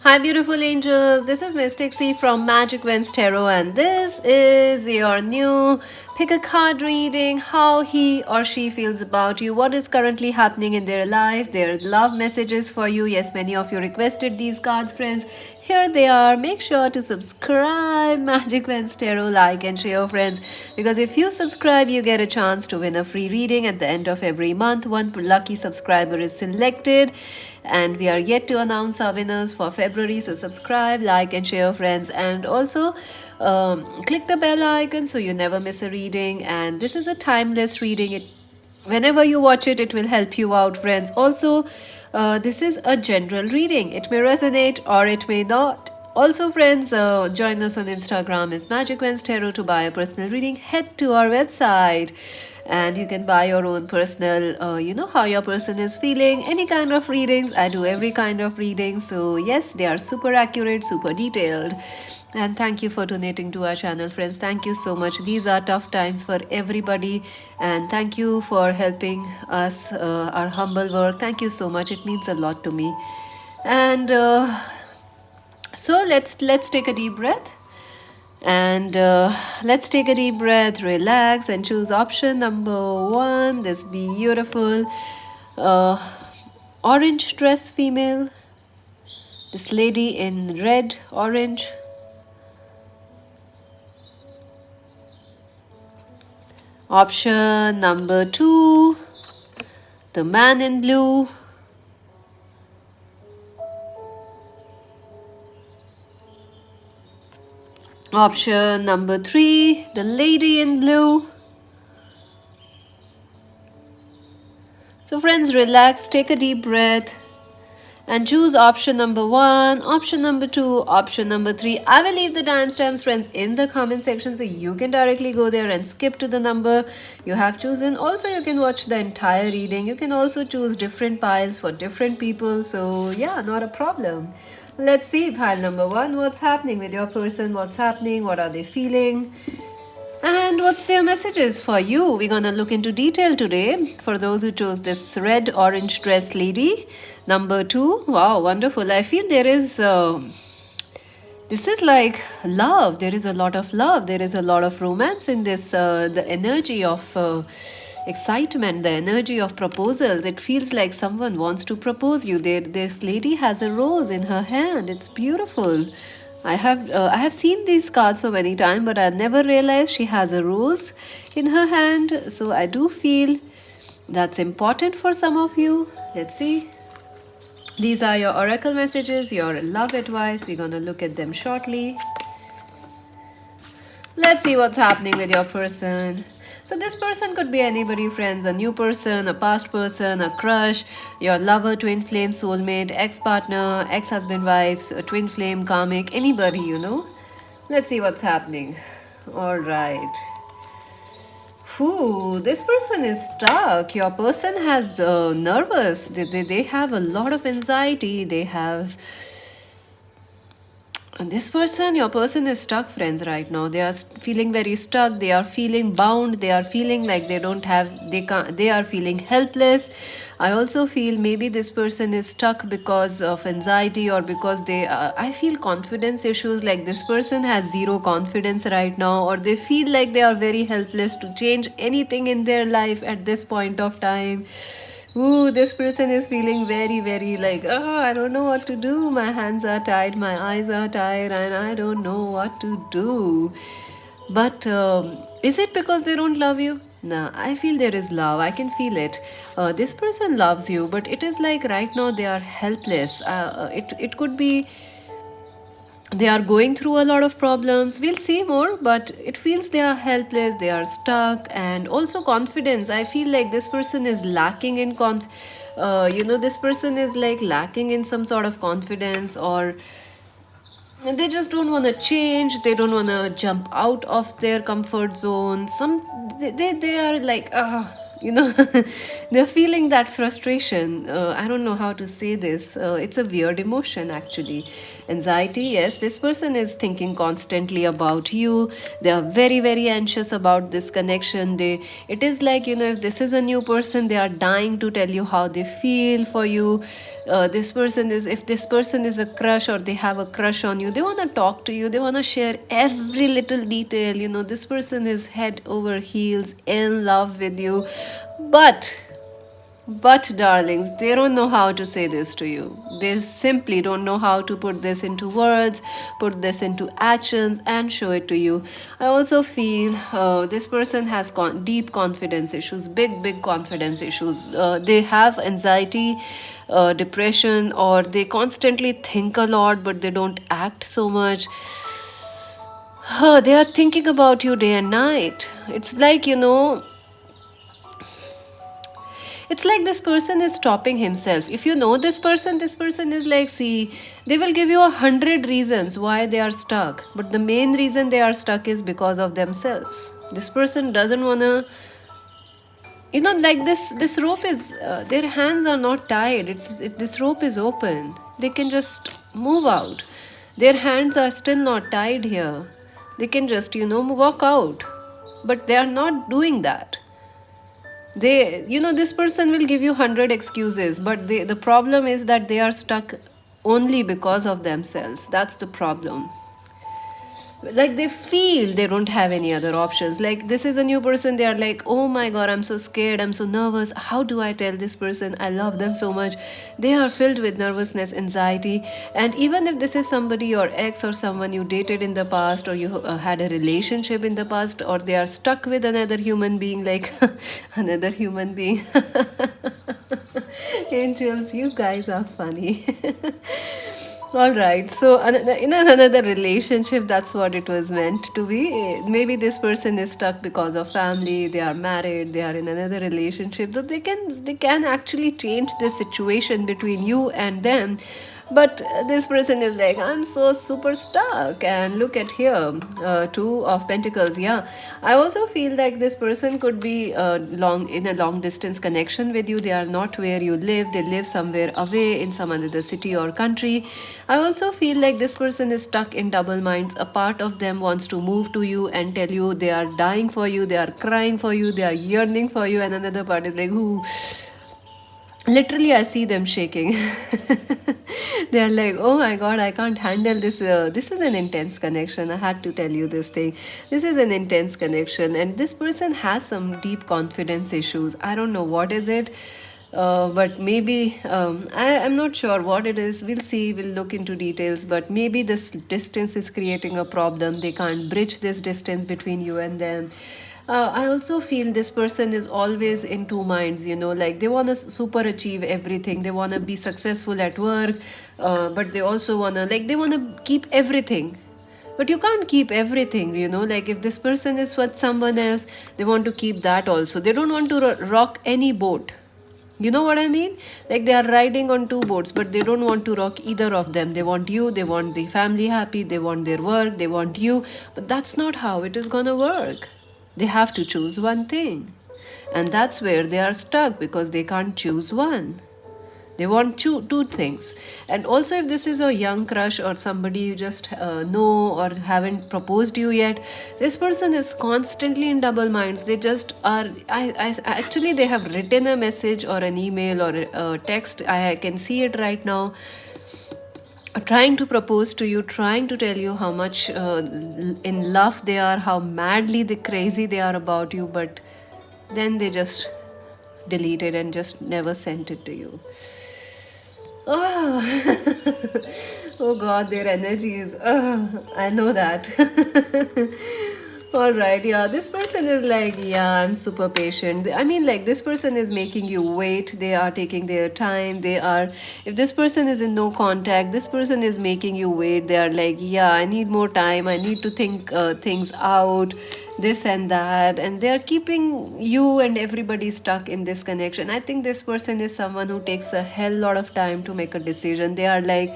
Hi, beautiful angels. This is Mystic C from Magic Wins Tarot, and this is your new pick a card reading. How he or she feels about you, what is currently happening in their life, their love messages for you. Yes, many of you requested these cards, friends. Here they are. Make sure to subscribe, Magic Wins Tarot, like and share, friends. Because if you subscribe, you get a chance to win a free reading at the end of every month. One lucky subscriber is selected, and we are yet to announce our winners for February. So subscribe, like and share, friends, and also click the bell icon so you never miss a reading. And this is a timeless reading. Whenever you watch it, it will help you out, friends. Also, this is a general reading. It may resonate or it may not. Also, friends, join us on Instagram as Magic Wins Tarot. To buy a personal reading, head to our website and you can buy your own personal, how your person is feeling, any kind of readings. I do every kind of reading. So, yes, they are super accurate, super detailed. And thank you for donating to our channel, friends. Thank you so much. These are tough times for everybody, and thank you for helping us, our humble work. Thank you so much. It means a lot to me. And so let's take a deep breath, and let's take a deep breath, relax, and choose option number one. This beautiful uh, orange dress female, this lady in red, orange. Option number two, the man in blue. Option number three, the lady in blue. So, friends, relax, take a deep breath, and choose option number one, option number two, option number three. I will leave the timestamps, friends, in the comment section so you can directly go there and skip to the number you have chosen. Also, you can watch the entire reading. You can also choose different piles for different people. So, yeah, not a problem. Let's see, pile number one. What's happening with your person? What's happening? What are they feeling? And what's their messages for you? We're gonna look into detail today. For those who chose this red orange dress lady, number two. Wow, wonderful. I feel there is this is like love. There is a lot of love. There is a lot of romance in this. The energy of excitement, the energy of proposals. It feels like someone wants to propose you. This lady has a rose in her hand. It's beautiful. I have seen these cards so many times, but I never realized she has a rose in her hand. So I do feel that's important for some of you. Let's see. These are your oracle messages, your love advice. We're gonna look at them shortly. Let's see what's happening with your person. So this person could be anybody, friends. A new person, a past person, a crush, your lover, twin flame, soulmate, ex-partner, ex-husband, wife, a twin flame, karmic, anybody, Let's see what's happening. All right. Whew, this person is stuck. Your person has nervous. They have a lot of anxiety. They have, and this person, your person is stuck, friends, right now. They are feeling very stuck. They are feeling bound. They are feeling like they don't have, they can't, they are feeling helpless. I also feel maybe this person is stuck because of anxiety, or because I feel confidence issues, like this person has zero confidence right now, or they feel like they are very helpless to change anything in their life at this point of time. Ooh, this person is feeling very, very like, oh, I don't know what to do. My hands are tied, my eyes are tired, and I don't know what to do. But is it because they don't love you? Nah, I feel there is love. I can feel it. This person loves you, but it is like right now they are helpless. It could be they are going through a lot of problems. We'll see more, but it feels they are helpless, they are stuck. And also confidence, I feel like this person is lacking in this person is like lacking in some sort of confidence, or they just don't want to change. They don't want to jump out of their comfort zone. They are like, you know, they're feeling that frustration. I don't know how to say this. It's a weird emotion, actually. Anxiety, yes, this person is thinking constantly about you. They are very, very anxious about this connection. It is like, if this is a new person, they are dying to tell you how they feel for you. This person is, if this person is a crush or they have a crush on you, they want to talk to you, they want to share every little detail. This person is head over heels in love with you. But but darlings, they don't know how to say this to you. They simply don't know how to put this into words, put this into actions, and show it to you. I also feel this person has deep confidence issues, big, big confidence issues. They have anxiety, depression, or they constantly think a lot, but they don't act so much. They are thinking about you day and night. It's like this person is stopping himself. If you know this person is like, see, they will give you 100 reasons why they are stuck, but the main reason they are stuck is because of themselves. This person doesn't want to, like this rope is, their hands are not tied. This rope is open. They can just move out. Their hands are still not tied here. They can just, walk out, but they are not doing that. This person will give you 100 excuses, but the problem is that they are stuck only because of themselves. That's the problem. Like, they feel they don't have any other options. Like, this is a new person, they are like, oh my god, I'm so scared, I'm so nervous, how do I tell this person I love them so much? They are filled with nervousness, anxiety. And even if this is somebody, your ex, or someone you dated in the past, or you had a relationship in the past, or they are stuck with another human being, like another human being. Angels, you guys are funny. All right. So, in another relationship, that's what it was meant to be. Maybe this person is stuck because of family. They are married. They are in another relationship. So they can actually change the situation between you and them. But this person is like, I'm so super stuck. And look at here, two of pentacles. Yeah, I also feel like this person could be long in a long distance connection with you. They are not where you live. They live somewhere away in some other city or country. I also feel like this person is stuck in double minds. A part of them wants to move to you and tell you they are dying for you, they are crying for you, they are yearning for you, and another part is like, who literally I see them shaking. They are like, oh my god, I can't handle this. This is an intense connection. I had to tell you this thing. This is an intense connection, and this person has some deep confidence issues. I don't know what is it. But maybe I'm not sure what it is. We'll see, we'll look into details, but maybe this distance is creating a problem. They can't bridge this distance between you and them. I also feel this person is always in two minds, like they want to super achieve everything. They want to be successful at work, but they also want to, like, they want to keep everything. But you can't keep everything, like if this person is with someone else, they want to keep that also. They don't want to rock any boat. You know what I mean? Like, they are riding on two boats, but they don't want to rock either of them. They want you, they want the family happy, they want their work, they want you. But that's not how it is gonna work. They have to choose one thing. And that's where they are stuck, because they can't choose one. They want two things. And also, if this is a young crush or somebody you just know or haven't proposed you yet, this person is constantly in double minds. They just are. Actually, they have written a message or an email or a text. I can see it right now, trying to propose to you, trying to tell you how much in love they are, how madly crazy they are about you, but then they just deleted and just never sent it to you. Oh, oh God, their energy is. I know that. All right, yeah, this person is like, yeah, I'm super patient. I mean, like, this person is making you wait. They are taking their time. If this person is in no contact, this person is making you wait. They are like, yeah, I need more time. I need to think things out, this and that. And they are keeping you and everybody stuck in this connection. I think this person is someone who takes a hell lot of time to make a decision. They are like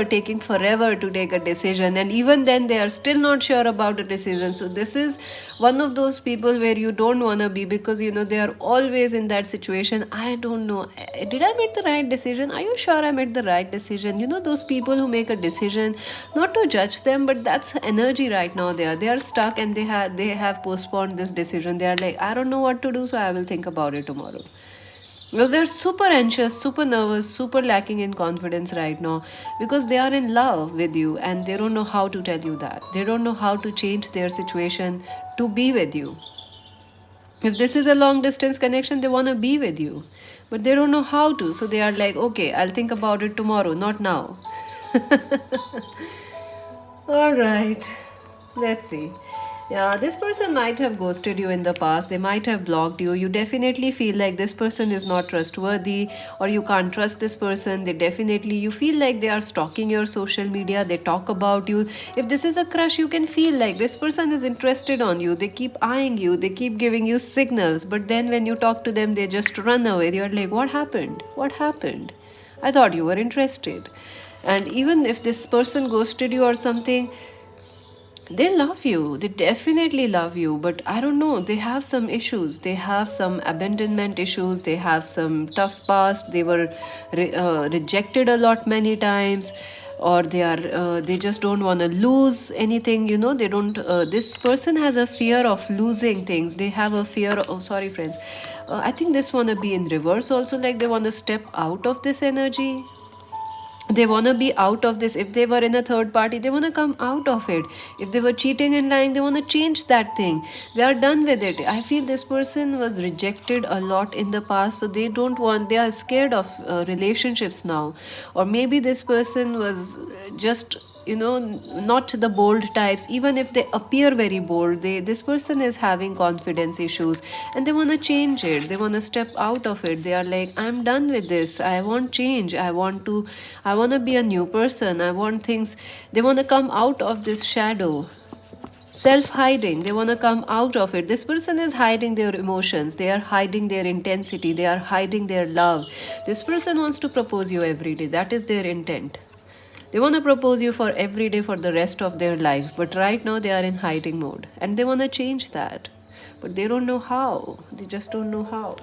taking forever to take a decision. And even then, they are still not sure about a decision. So this is one of those people where you don't want to be, because they are always in that situation. I don't know, did I make the right decision? Are you sure I made the right decision? Those people who make a decision, not to judge them, but that's energy right now. They are stuck, and they have postponed this decision. They are like, I don't know what to do, so I will think about it tomorrow, because they're super anxious, super nervous, super lacking in confidence right now, because they are in love with you and they don't know how to tell you that. They don't know how to change their situation to be with you. If this is a long distance connection, they want to be with you, but they don't know how to. So they are like, okay, I'll think about it tomorrow, not now. All right, let's see. Yeah, this person might have ghosted you in the past. They might have blocked you. You definitely feel like this person is not trustworthy, or you can't trust this person. You feel like they are stalking your social media. They talk about you. If this is a crush, you can feel like this person is interested on you. They keep eyeing you. They keep giving you signals. But then when you talk to them, they just run away. You're like, what happened? What happened? I thought you were interested. And even if this person ghosted you or something, they love you. They definitely love you. But I don't know. They have some issues. They have some abandonment issues. They have some tough past. They were rejected a lot many times, or they just don't want to lose anything. They don't. This person has a fear of losing things. They have a fear. Oh, sorry, friends. I think this wanna be in reverse also. Like they wanna step out of this energy. They want to be out of this. If they were in a third party, they want to come out of it. If they were cheating and lying, they want to change that thing. They are done with it. I feel this person was rejected a lot in the past, so they are scared of relationships now. Or maybe this person was just not the bold types. Even if they appear very bold, this person is having confidence issues, and they want to change it. They want to step out of it. They are like, I'm done with this. I want change. I want to be a new person. I want things. They want to come out of this shadow, self hiding. They want to come out of it. This person is hiding their emotions. They are hiding their intensity. They are hiding their love. This person wants to propose you every day. That is their intent. They want to propose you for every day for the rest of their life, but right now they are in hiding mode, and they want to change that, but they don't know how. They just don't know how.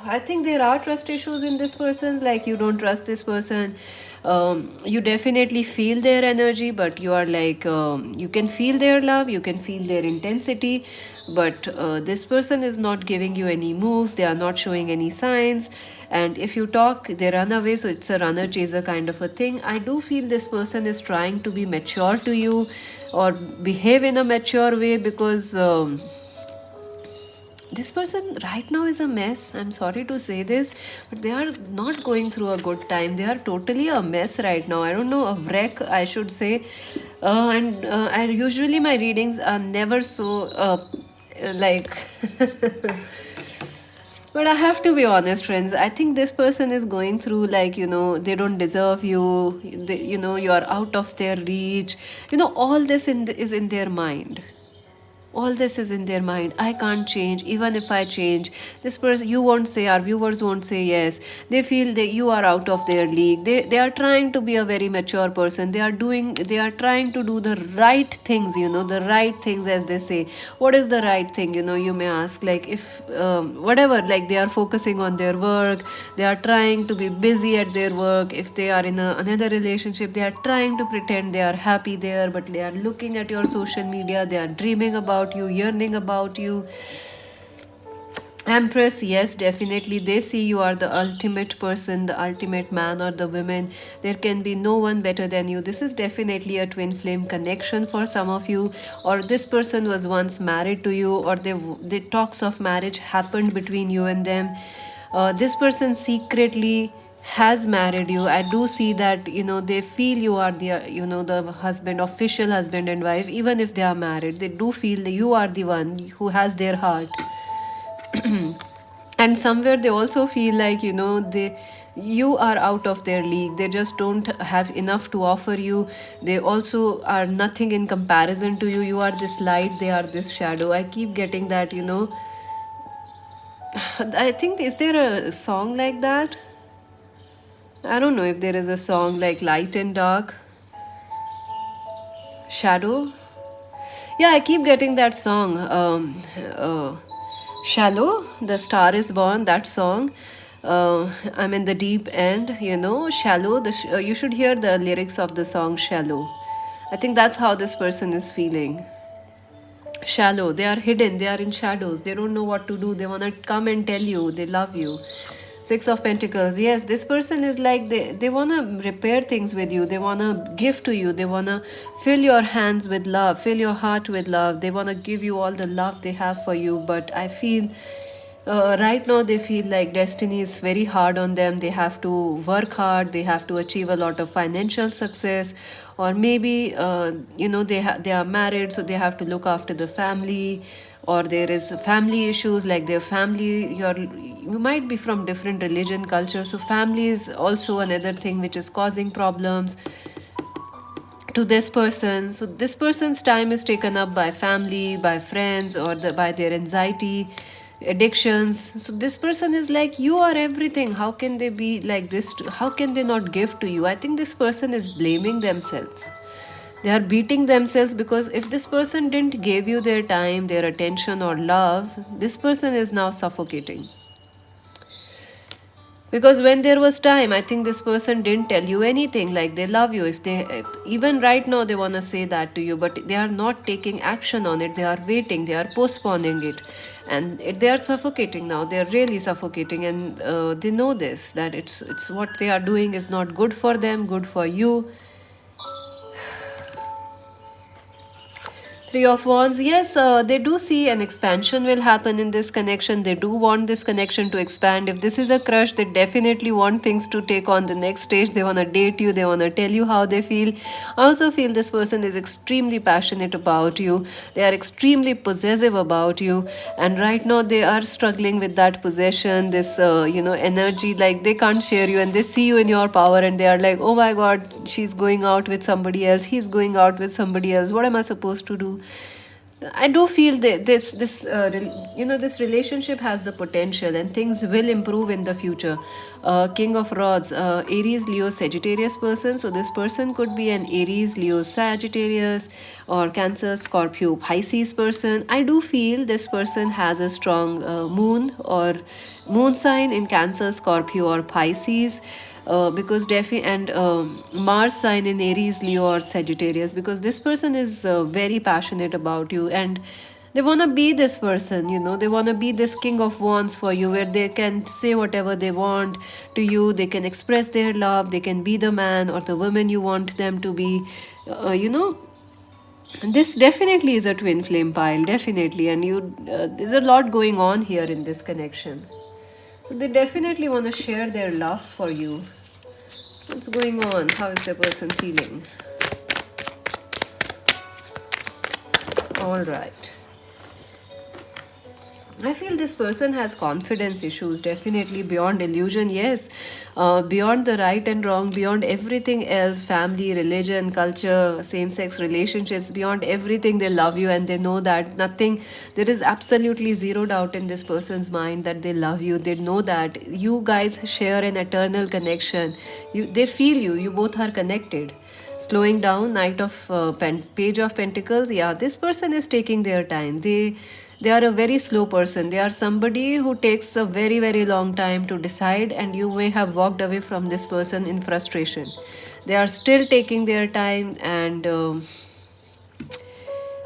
I think there are trust issues in this person. Like you don't trust this person. You definitely feel their energy, but you are like, you can feel their love, you can feel their intensity, but this person is not giving you any moves. They are not showing any signs. And if you talk, they run away. So it's a runner chaser kind of a thing. I do feel this person is trying to be mature to you, or behave in a mature way, because this person right now is a mess. I'm sorry to say this, but they are not going through a good time. They are totally a mess right now. I don't know, a wreck, I should say. And I usually, my readings are never so like. But I have to be honest, friends. I think this person is going through, like, they don't deserve you. You are out of their reach. All this is in their mind. All this is in their mind. I can't change. Even if I change, this person, you won't say, our viewers won't say yes. They feel that you are out of their league. They are trying to be a very mature person. They are trying to do the right things, the right things, as they say. What is the right thing? You may ask, like, if whatever, like, they are focusing on their work. They are trying to be busy at their work. If they are in another relationship, they are trying to pretend they are happy there, but they are looking at your social media. They are dreaming about you, yearning about you. Empress, yes, definitely. They see you are the ultimate person, the ultimate man or the woman. There can be no one better than you. This is definitely a twin flame connection for some of you, or this person was once married to you, or the talks of marriage happened between you and them. This person secretly has married you. I do see that, they feel you are the husband, official husband and wife. Even if they are married, they do feel that you are the one who has their heart. And somewhere they also feel like, you are out of their league. They just don't have enough to offer you. They also are nothing in comparison to you. You are this light, they are this shadow. I keep getting that. I think, is there a song like that? I don't know if there is a song like Light and Dark, Shadow. Yeah, I keep getting that song. Shallow, The Star is Born, that song. I'm in the deep end, Shallow. You should hear the lyrics of the song Shallow. I think that's how this person is feeling. Shallow, they are hidden, they are in shadows, they don't know what to do, they want to come and tell you they love you. Six of Pentacles, yes, this person is like they want to repair things with you, they want to give to you, they want to fill your hands with love, fill your heart with love, they want to give you all the love they have for you. But I feel right now they feel like destiny is very hard on them. They have to work hard, they have to achieve a lot of financial success, or maybe they are married, so they have to look after the family, or there is family issues like their family. You might be from different religion culture, so family is also another thing which is causing problems to this person. So this person's time is taken up by family, by friends, or by their anxiety, addictions. So this person is like, you are everything, how can they be like this how can they not give to you? I think this person is blaming themselves, they are beating themselves, because if this person didn't give you their time, their attention or love, this person is now suffocating. Because when there was time, I think this person didn't tell you anything like they love you. If even right now they want to say that to you, but they are not taking action on it, they are waiting, they are postponing it, and they are suffocating now, they are really suffocating. And they know this, that it's what they are doing is not good for them, good for you. Three of Wands, yes, they do see an expansion will happen in this connection. They do want this connection to expand. If this is a crush, they definitely want things to take on the next stage. They want to date you, they want to tell you how they feel. I also feel this person is extremely passionate about you. They are extremely possessive about you. And right now, they are struggling with that possession, this, energy. Like they can't share you, and they see you in your power, and they are like, oh my god, she's going out with somebody else, he's going out with somebody else. What am I supposed to do? I do feel that this relationship has the potential, and things will improve in the future. King of Rods, Aries, Leo, Sagittarius person. So this person could be an Aries, Leo, Sagittarius, or Cancer, Scorpio, Pisces person. I do feel this person has a strong moon or moon sign in Cancer, Scorpio, or Pisces. Because Defi and Mars sign in Aries, Leo, or Sagittarius, because this person is very passionate about you, and they want to be this person, they want to be this King of Wands for you, where they can say whatever they want to you, they can express their love, they can be the man or the woman you want them to be. This definitely is a twin flame pile, definitely, and there's a lot going on here in this connection. So they definitely want to share their love for you. What's going on? How is the person feeling? All right. I feel this person has confidence issues, definitely beyond illusion, yes. Beyond the right and wrong, beyond everything else, family, religion, culture, same sex relationships, beyond everything, they love you, and they know that nothing, there is absolutely zero doubt in this person's mind that they love you. They know that you guys share an eternal connection. They feel you both are connected. Slowing down, Knight of Page of Pentacles, yeah, this person is taking their time. They are a very slow person. They are somebody who takes a very, very long time to decide, and you may have walked away from this person in frustration. They are still taking their time, and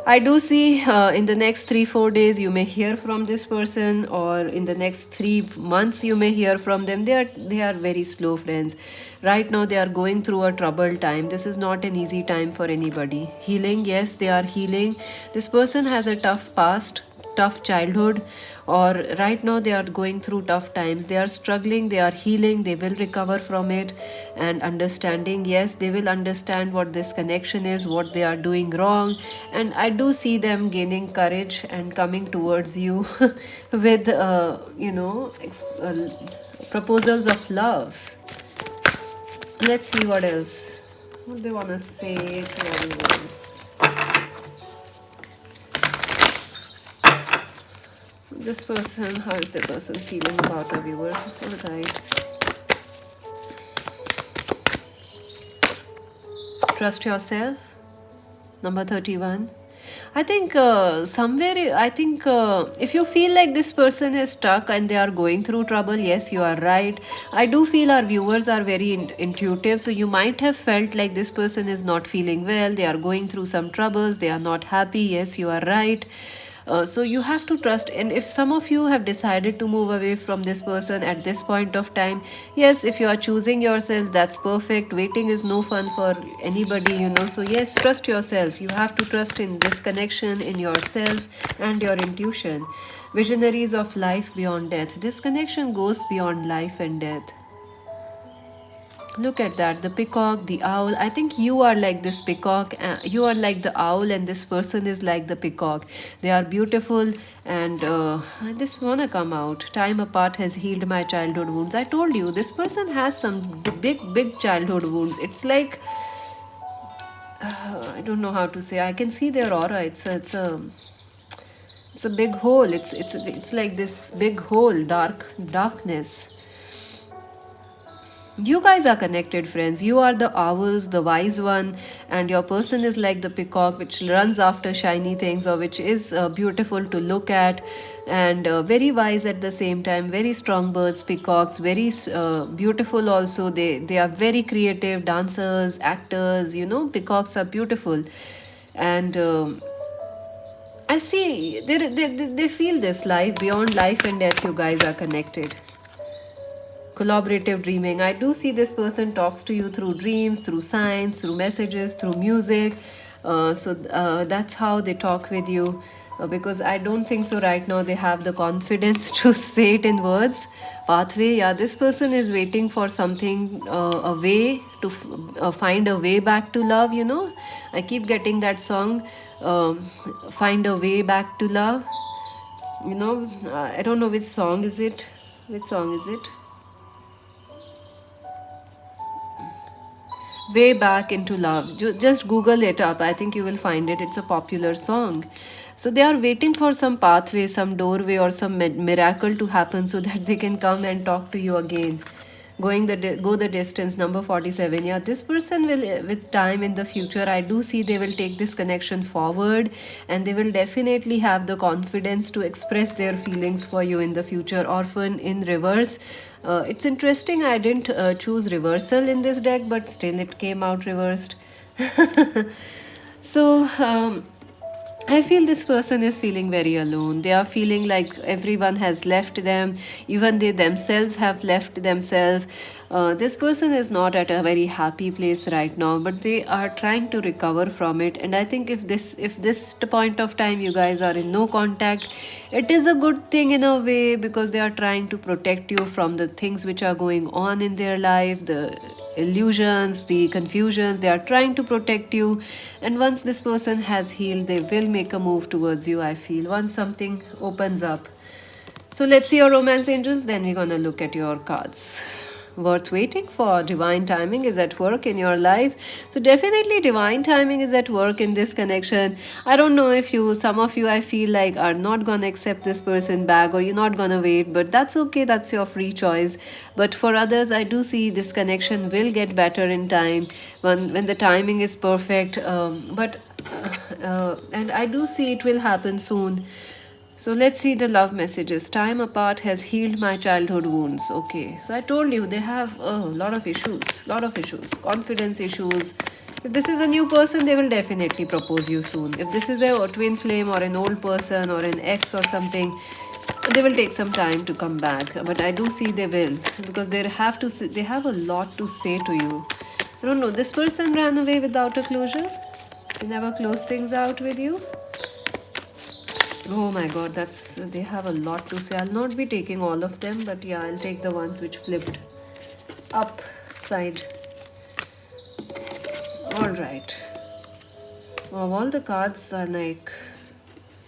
I do see in the next 3-4 days you may hear from this person, or in the next 3 months you may hear from them. They are very slow, friends. Right now they are going through a troubled time. This is not an easy time for anybody. Healing, yes, they are healing. This person has a tough past, tough childhood, or right now they are going through tough times. They are struggling, they are healing, they will recover from it. And understanding, yes, they will understand what this connection is, what they are doing wrong. And I do see them gaining courage and coming towards you with proposals of love. Let's see what else, what they want to say to everyone. This person, how is the person feeling about our viewers? All right. Trust yourself. Number 31. I think somewhere, I think if you feel like this person is stuck and they are going through trouble, yes, you are right. I do feel our viewers are very intuitive, so you might have felt like this person is not feeling well, they are going through some troubles, they are not happy. Yes, you are right. So you have to trust, and if some of you have decided to move away from this person at this point of time, yes, if you are choosing yourself, that's perfect. Waiting is no fun for anybody, so yes, trust yourself. You have to trust in this connection, in yourself and your intuition. Visionaries of life beyond death, this connection goes beyond life and death. Look at that, the peacock, the owl. I think you are like this peacock, you are like the owl, and this person is like the peacock. They are beautiful, and I just wanna come out. Time apart has healed my childhood wounds. I told you, this person has some big, big childhood wounds. It's like, I don't know how to say. I can see their aura. It's a big hole. It's like this big hole, darkness. You guys are connected, friends. You are the owls, the wise one, and your person is like the peacock, which runs after shiny things, or which is beautiful to look at, and very wise at the same time. Very strong birds, peacocks, very beautiful also. They are very creative dancers, actors. Peacocks are beautiful, and. I see they feel this life beyond life and death. You guys are connected. Collaborative dreaming. I do see this person talks to you through dreams, through signs, through messages, through music. So that's how they talk with you. Because I don't think so right now they have the confidence to say it in words. Pathway, yeah, this person is waiting for something, a way to find a way back to love. I keep getting that song, Find a Way Back to Love. I don't know which song is it. Which song is it? Way Back into Love. Just Google it up. I think you will find it. It's a popular song. So they are waiting for some pathway, some doorway, or some miracle to happen so that they can come and talk to you again. Go the distance, number 47. Yeah, this person will, with time in the future, I do see they will take this connection forward, and they will definitely have the confidence to express their feelings for you in the future. Orphan in reverse. It's interesting, I didn't choose reversal in this deck, but still it came out reversed. So I feel this person is feeling very alone. They are feeling like everyone has left them, even they themselves have left themselves. This person is not at a very happy place right now, but they are trying to recover from it. And I think if this point of time you guys are in no contact, it is a good thing in a way, because they are trying to protect you from the things which are going on in their life, the illusions, the confusions. They are trying to protect you, and once this person has healed, they will make a move towards you, I feel, once something opens up. So let's see your romance angels, then we're gonna look at your cards. Worth waiting for. Divine timing is at work in your life. So definitely divine timing is at work in this connection. I don't know if some of you, I feel like, are not gonna accept this person back, or you're not gonna wait, but that's okay, that's your free choice. But for others, I do see this connection will get better in time, when the timing is perfect. And I do see it will happen soon. So let's see the love messages. Time apart has healed my childhood wounds. Okay, so I told you they have a lot of issues, confidence issues. If this is a new person, they will definitely propose you soon. If this is a twin flame, or an old person, or an ex, or something, they will take some time to come back. But I do see they will, because they have a lot to say to you. I don't know. This person ran away without a closure. They never close things out with you. Oh my god, they have a lot to say. I'll not be taking all of them, but yeah, I'll take the ones which flipped upside. Alright. Wow, all the cards are like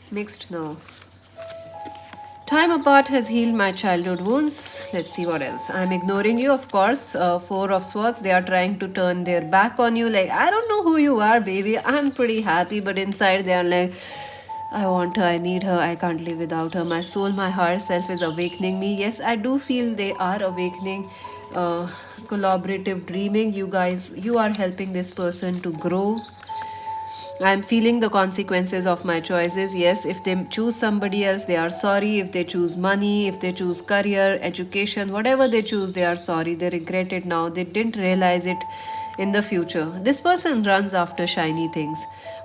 mixed now. Time apart has healed my childhood wounds. Let's see what else. I'm ignoring you, of course. Four of Swords. They are trying to turn their back on you. Like, I don't know who you are, baby. I'm pretty happy, but inside they are like, I want her, I need her, I can't live without her. My soul, my higher self is awakening me. Yes, I do feel they are awakening. Collaborative dreaming. You guys, you are helping this person to grow. I'm feeling the consequences of my choices. Yes, if they choose somebody else, they are sorry. If they choose money, if they choose career, education, whatever they choose, they are sorry. They regret it now. They didn't realize it in the future. This person runs after shiny things.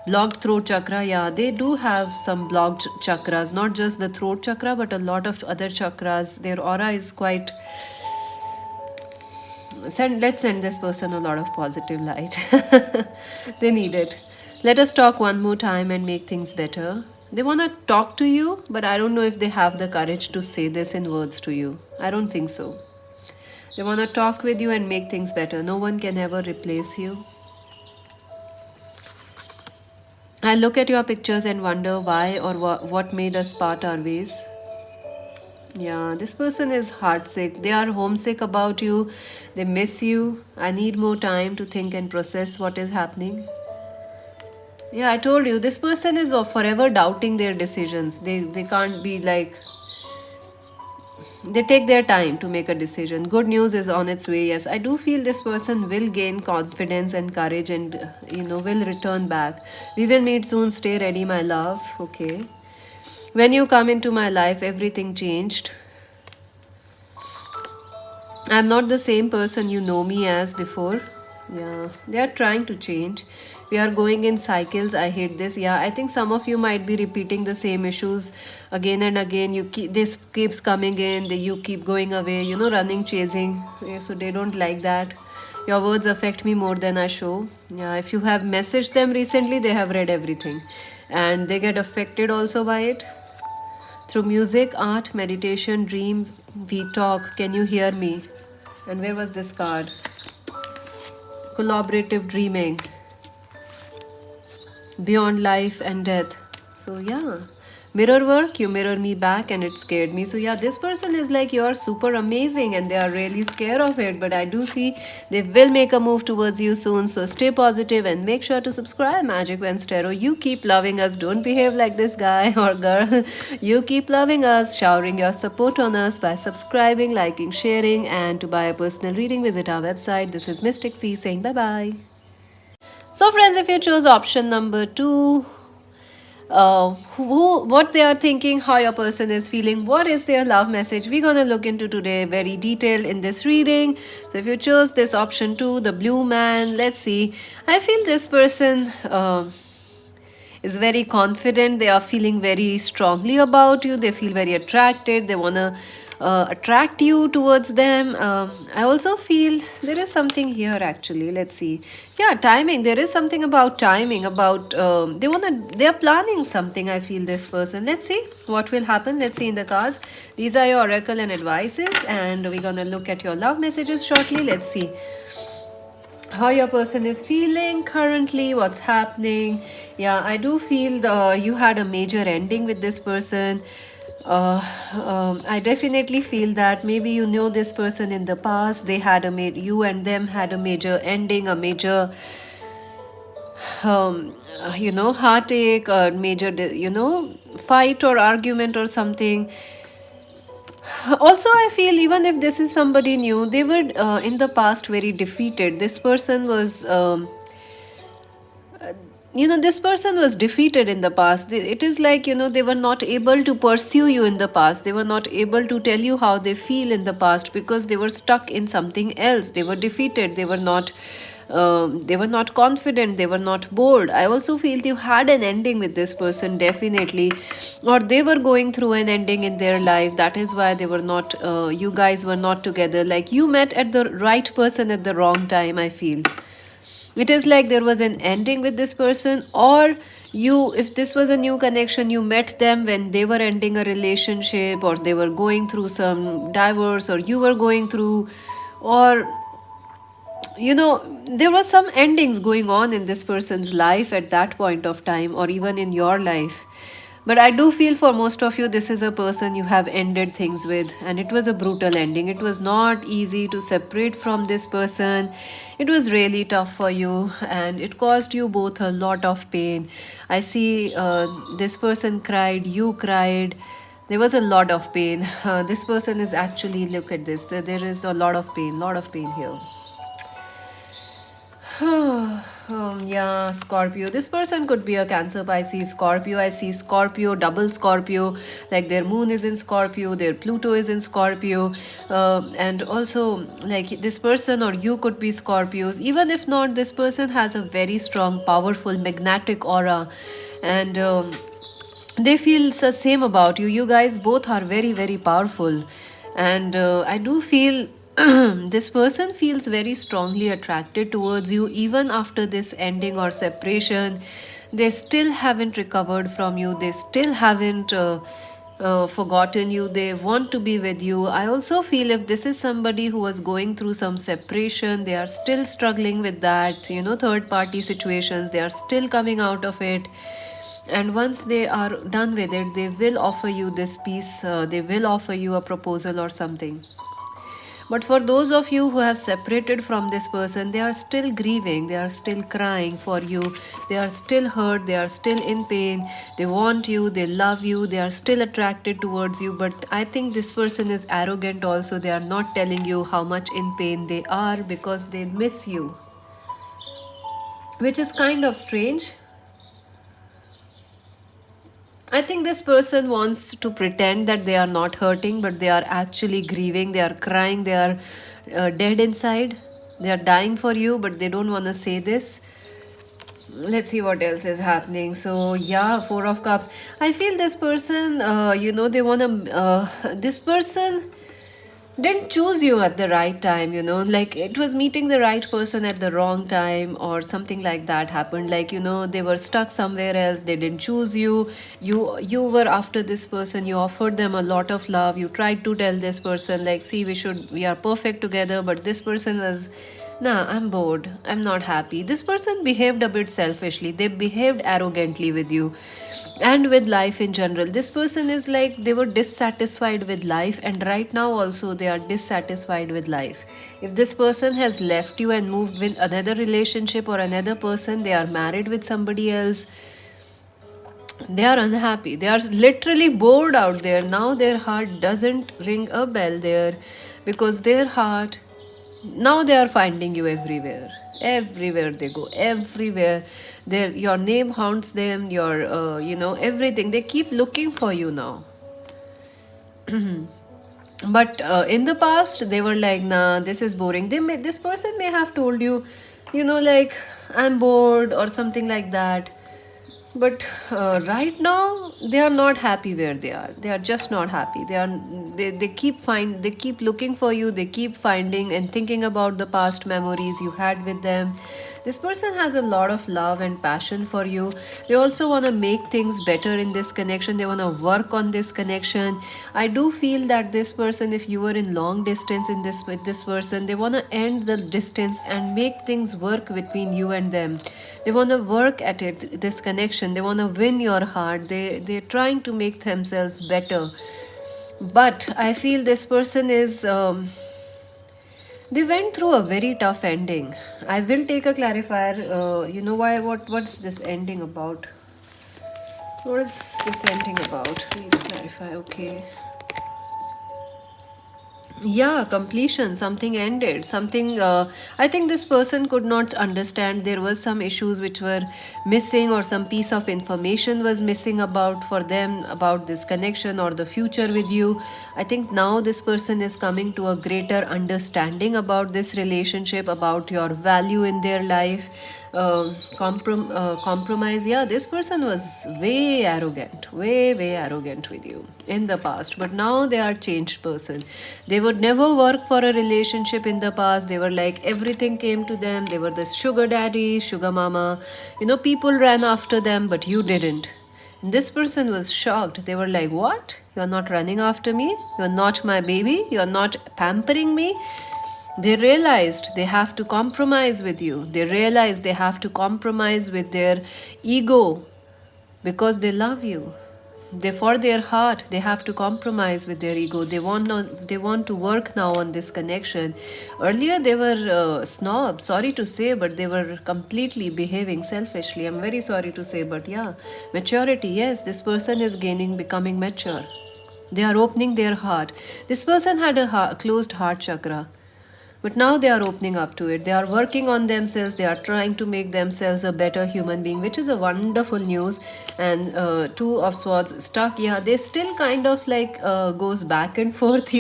Blocked throat chakra, yeah, they do have some blocked chakras, not just the throat chakra, but a lot of other chakras. Their aura is quite. Let's send this person a lot of positive light. They need it. Let us talk one more time and make things better. They want to talk to you, but I don't know if they have the courage to say this in words to you. I don't think so. They want to talk with you and make things better. No one can ever replace you. I look at your pictures and wonder why or what made us part our ways. Yeah, this person is heartsick. They are homesick about you. They miss you. I need more time to think and process what is happening. Yeah, I told you, this person is forever doubting their decisions. They can't be like, they take their time to make a decision. Good news is on its way. Yes, I do feel this person will gain confidence and courage and will return back. We will meet soon. Stay ready, my love. Okay. When you come into my life, everything changed. I'm not the same person you know me as before. Yeah, they are trying to change. We are going in cycles. I hate this. Yeah, I think some of you might be repeating the same issues again and again. You keep this keeps coming in. You keep going away. Running, chasing. Yeah, so they don't like that. Your words affect me more than I show. Yeah, if you have messaged them recently, they have read everything, and they get affected also by it. Through music, art, meditation, dream, we talk. Can you hear me? And where was this card? Collaborative dreaming. Beyond life and death. So, yeah. Mirror work, you mirror me back and it scared me. So, yeah, this person is like, you're super amazing and they are really scared of it. But I do see they will make a move towards you soon. So, stay positive and make sure to subscribe, Magic Vents Tarot. You keep loving us. Don't behave like this guy or girl. You keep loving us, showering your support on us by subscribing, liking, sharing. And to buy a personal reading, visit our website. This is Mystic C saying bye bye. So, friends, if you chose option number 2, what they are thinking, how your person is feeling, what is their love message, we're gonna look into today very detailed in this reading. So if you chose this option 2, the blue man, let's see. I feel this person is very confident. They are feeling very strongly about you. They feel very attracted. They want to attract you towards them. I also feel there is something here actually. Let's see. Yeah, timing. There is something about timing. About they are planning something. I feel this person. Let's see what will happen. Let's see in the cards. These are your oracle and advices, and we're gonna look at your love messages shortly. Let's see how your person is feeling currently, what's happening. Yeah, I do feel you had a major ending with this person. I definitely feel that maybe you know this person in the past. They had you and them had a major ending, a major heartache, or major fight or argument or something. Also, I feel even if this is somebody new, they were in the past very defeated. This person was this person was defeated in the past. It is like they were not able to pursue you in the past. They were not able to tell you how they feel in the past because they were stuck in something else. They were defeated. They were not confident. They were not bold. I also feel you had an ending with this person, definitely, or they were going through an ending in their life. That is why they were not you guys were not together. Like you met at the right person at the wrong time, I feel. It is like there was an ending with this person, or if this was a new connection, you met them when they were ending a relationship, or they were going through some divorce, or you were going through, or there was some endings going on in this person's life at that point of time, or even in your life. But I do feel for most of you, this is a person you have ended things with, and it was a brutal ending. It was not easy to separate from this person. It was really tough for you, and it caused you both a lot of pain. I see this person cried, you cried. There was a lot of pain. This person is actually, look at this, there is a lot of pain here. Yeah, Scorpio. This person could be a Cancer, Pisces, Scorpio. I see Scorpio, double Scorpio, like their moon is in Scorpio, their Pluto is in Scorpio, and also like this person or you could be Scorpios. Even if not, this person has a very strong, powerful, magnetic aura, and they feel the same about you. You guys both are very, very powerful, and I do feel this person feels very strongly attracted towards you even after this ending or separation. They still haven't recovered from you, they still haven't forgotten you, they want to be with you. I also feel if this is somebody who was going through some separation, they are still struggling with that, third party situations, they are still coming out of it. And once they are done with it, they will offer you this peace, they will offer you a proposal or something. But for those of you who have separated from this person, they are still grieving, they are still crying for you, they are still hurt, they are still in pain, they want you, they love you, they are still attracted towards you. But I think this person is arrogant also. They are not telling you how much in pain they are because they miss you, which is kind of strange. I think this person wants to pretend that they are not hurting, but they are actually grieving, they are crying, they are dead inside. They are dying for you, but they don't want to say this. Let's see what else is happening. So, yeah, Four of Cups. I feel this person, they want to, this person didn't choose you at the right time, like it was meeting the right person at the wrong time or something like that happened. Like, they were stuck somewhere else, they didn't choose you. You were after this person, you offered them a lot of love, you tried to tell this person like, see, we are perfect together, but this person was, nah, I'm bored, I'm not happy. This person behaved a bit selfishly, they behaved arrogantly with you and with life in general. This person is like they were dissatisfied with life, and right now also they are dissatisfied with life. If this person has left you and moved with another relationship or another person, they are married with somebody else, they are unhappy, they are literally bored out there now. Their heart doesn't ring a bell there because their heart, now they are finding you everywhere, everywhere they go, everywhere. Your name haunts them, your everything, they keep looking for you now. But in the past they were like, nah, this is boring. This person may have told you, like, I'm bored or something like that. But right now they are not happy where they are just not happy. They keep looking for you, they keep finding and thinking about the past memories you had with them. This person has a lot of love and passion for you. They also want to make things better in this connection, they want to work on this connection. I do feel that this person, if you were in long distance in this with this person, they want to end the distance and make things work between you and them. They want to work at it, this connection, they want to win your heart. They're trying to make themselves better. But I feel this person is they went through a very tough ending. I will take a clarifier. Why? What's this ending about? What is this ending about? Please clarify. Okay. Yeah, completion, something ended, something. I think this person could not understand, there was some issues which were missing, or some piece of information was missing about for them about this connection or the future with you. I think now this person is coming to a greater understanding about this relationship, about your value in their life. Compromise. Yeah, this person was way arrogant, way arrogant with you in the past, but now they are changed person. They would never work for a relationship in the past. They were like, everything came to them, they were the sugar daddy, sugar mama, people ran after them, but you didn't. And this person was shocked. They were like, what, you're not running after me, you're not my baby, you're not pampering me. They realized they have to compromise with you. They realized they have to compromise with their ego because they love you. For their heart, they have to compromise with their ego. They want to work now on this connection. Earlier, they were snobs. Sorry to say, but they were completely behaving selfishly. I'm very sorry to say, but yeah, maturity. Yes, this person is becoming mature. They are opening their heart. This person had a closed heart chakra. but now they are opening up to it. They are working on themselves. They are trying to make themselves a better human being, which is a wonderful news. And two of swords stuck, yeah, they still kind of like goes back and forth,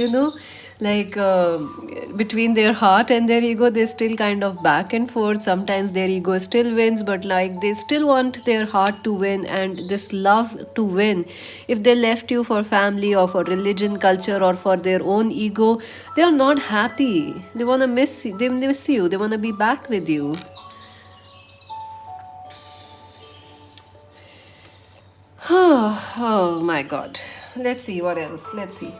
like between their heart and their ego. They still kind of back and forth. Sometimes their ego still wins, but like they still want their heart to win and this love to win. If they left you for family or for religion, culture, or for their own ego, they are not happy. They want to miss you. They miss you. They want to be back with you. Oh my god. Let's see what else. Let's see.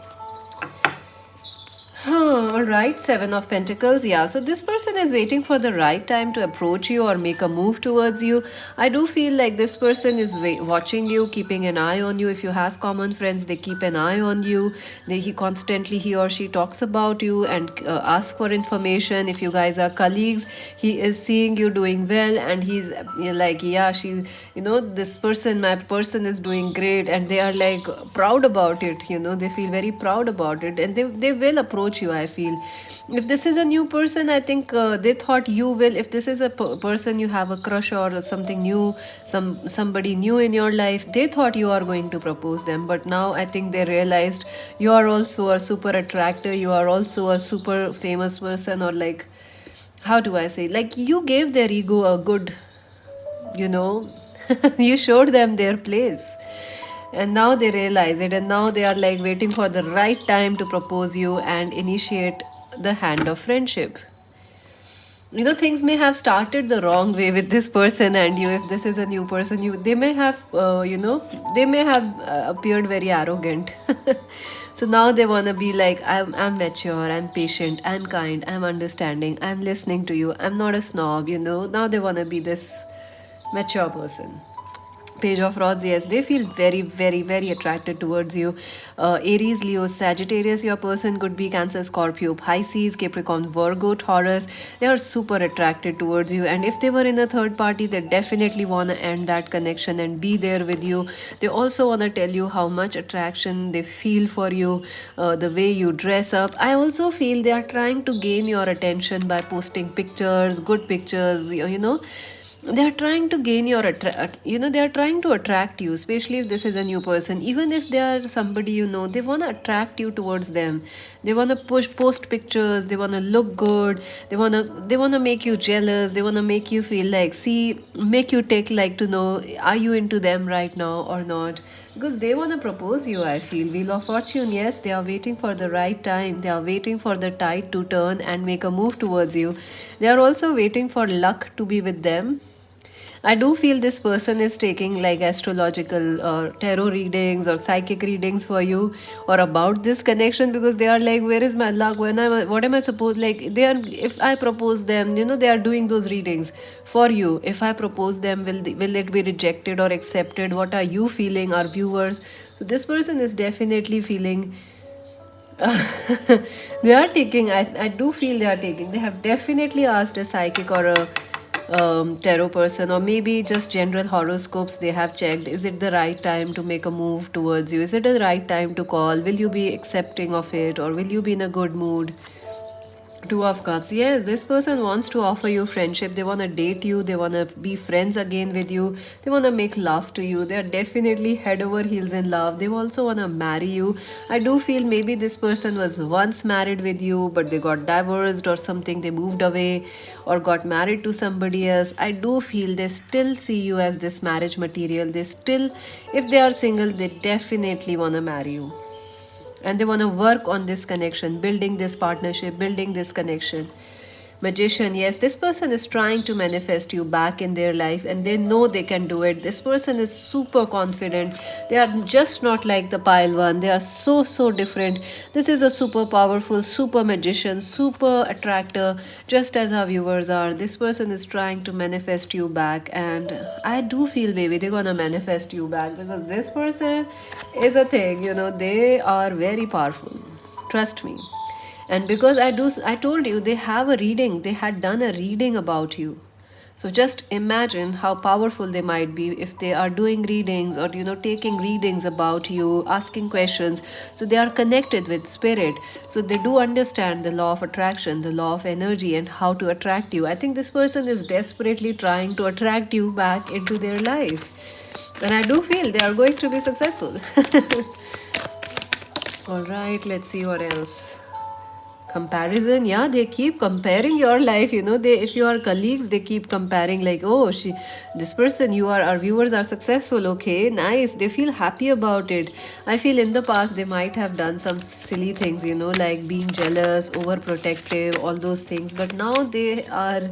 All right, Seven of Pentacles. Yeah, so this person is waiting for the right time to approach you or make a move towards you. I do feel like this person is watching you, keeping an eye on you. If you have common friends, they keep an eye on you. He or she talks about you and asks for information. If you guys are colleagues, he is seeing you doing well, and he's like, yeah, this person, my person is doing great, and they are like proud about it. They feel very proud about it, and they will approach you. I feel if this is a new person, I think they thought you will. If this is a person you have a crush or something new, somebody new in your life, they thought you are going to propose them, but now I think they realized you are also a super attractor. You are also a super famous person, or like, how do I say, like you gave their ego a good, you know you showed them their place, and now they realize it, and now they are like waiting for the right time to propose you and initiate the hand of friendship. Things may have started the wrong way with this person and you. If this is a new person, they may have appeared very arrogant. So now they want to be like, I'm mature, I'm patient, I'm kind, I'm understanding, I'm listening to you, I'm not a snob. Now they want to be this mature person. Page of Rods, yes, they feel very, very, very attracted towards you. Aries, Leo, Sagittarius, your person could be Cancer, Scorpio, Pisces, Capricorn, Virgo, Taurus. They are super attracted towards you, and if they were in a third party, they definitely want to end that connection and be there with you. They also want to tell you how much attraction they feel for you, the way you dress up. I also feel they are trying to gain your attention by posting pictures, good pictures. They are trying to gain your they are trying to attract you, especially if this is a new person. Even if they are somebody, they want to attract you towards them. They want to post pictures, they want to look good, they want to make you jealous, they want to make you feel like, make you take like to know, are you into them right now or not, because they want to propose you. I feel Wheel of Fortune, yes, they are waiting for the right time. They are waiting for the tide to turn and make a move towards you. They are also waiting for luck to be with them. I do feel this person is taking like astrological or tarot readings or psychic readings for you or about this connection, because they are like, where is my luck? What am I supposed, like they are, if I propose them, they are doing those readings for you. If I propose them, will it be rejected or accepted? What are you feeling, our viewers? So this person is definitely feeling they are taking, I do feel they are taking, they have definitely asked a psychic or a tarot person, or maybe just general horoscopes. They have checked, is it the right time to make a move towards you? Is it the right time to call? Will you be accepting of it, or will you be in a good mood? Two of Cups. Yes, this person wants to offer you friendship. They want to date you. They want to be friends again with you. They want to make love to you. They are definitely head over heels in love. They also want to marry you. I do feel maybe this person was once married with you, but they got divorced or something. They moved away or got married to somebody else. I do feel they still see you as this marriage material. They still, if they are single, they definitely want to marry you, and they want to work on this connection, building this partnership, building this connection. Magician, yes, this person is trying to manifest you back in their life, and they know they can do it. This person is super confident. They are just not like the pile one. They are so different. This is a super powerful, super magician, super attractor, just as our viewers are. This person is trying to manifest you back, and I do feel, baby, they're gonna manifest you back, because this person is a thing, they are very powerful. Trust me. And because I told you, they have a reading, they had done a reading about you. So just imagine how powerful they might be if they are doing readings, or taking readings about you, asking questions. So they are connected with spirit. So they do understand the law of attraction, the law of energy, and how to attract you. I think this person is desperately trying to attract you back into their life. And I do feel they are going to be successful. All right, let's see what else. Comparison, yeah, they keep comparing your life. They, if you are colleagues, they keep comparing, like, oh, this person, our viewers are successful. Okay, nice. They feel happy about it. I feel in the past they might have done some silly things, like being jealous, overprotective, all those things. But now they are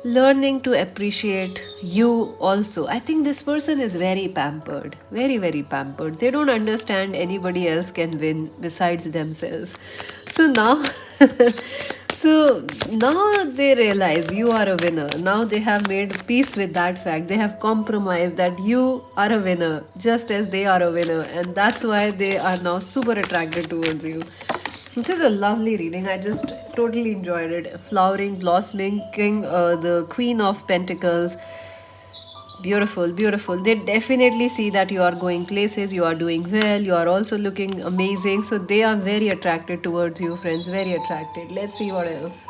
learning to appreciate you also. I think this person is very pampered, very, very pampered. They don't understand anybody else can win besides themselves. So now so now they realize you are a winner. Now they have made peace with that fact. They have compromised that you are a winner just as they are a winner, and that's why they are now super attracted towards you. This is a lovely reading. I just totally enjoyed it. Flowering, blossoming, king, the Queen of Pentacles. Beautiful, beautiful. They definitely see that you are going places, you are doing well, you are also looking amazing. So they are very attracted towards you, friends. Very attracted. Let's see what else.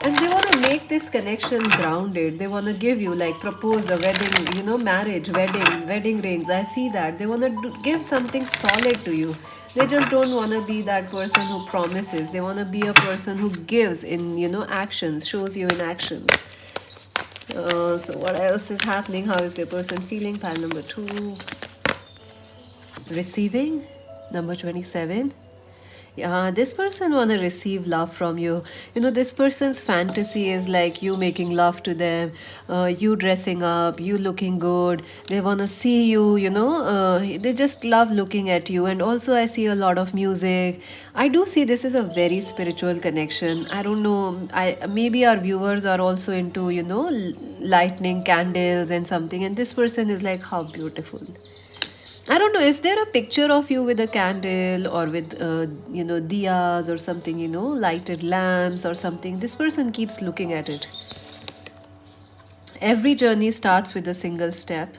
And they want to make this connection grounded. They want to give you, like, propose a wedding, marriage, wedding rings. I see that they want to give something solid to you. They just don't want to be that person who promises. They want to be a person who gives in, actions, shows you in action. So what else is happening? How is the person feeling? Pile number 2. Receiving, number 27. Yeah, this person want to receive love from you. This person's fantasy is like you making love to them, you dressing up, you looking good. They want to see you, they just love looking at you. And also I see a lot of music. I do see this is a very spiritual connection. I don't know, maybe our viewers are also into, lightning candles and something. And this person is like, how beautiful. I don't know, is there a picture of you with a candle, or with, diyas or something, lighted lamps or something? This person keeps looking at it. Every journey starts with a single step.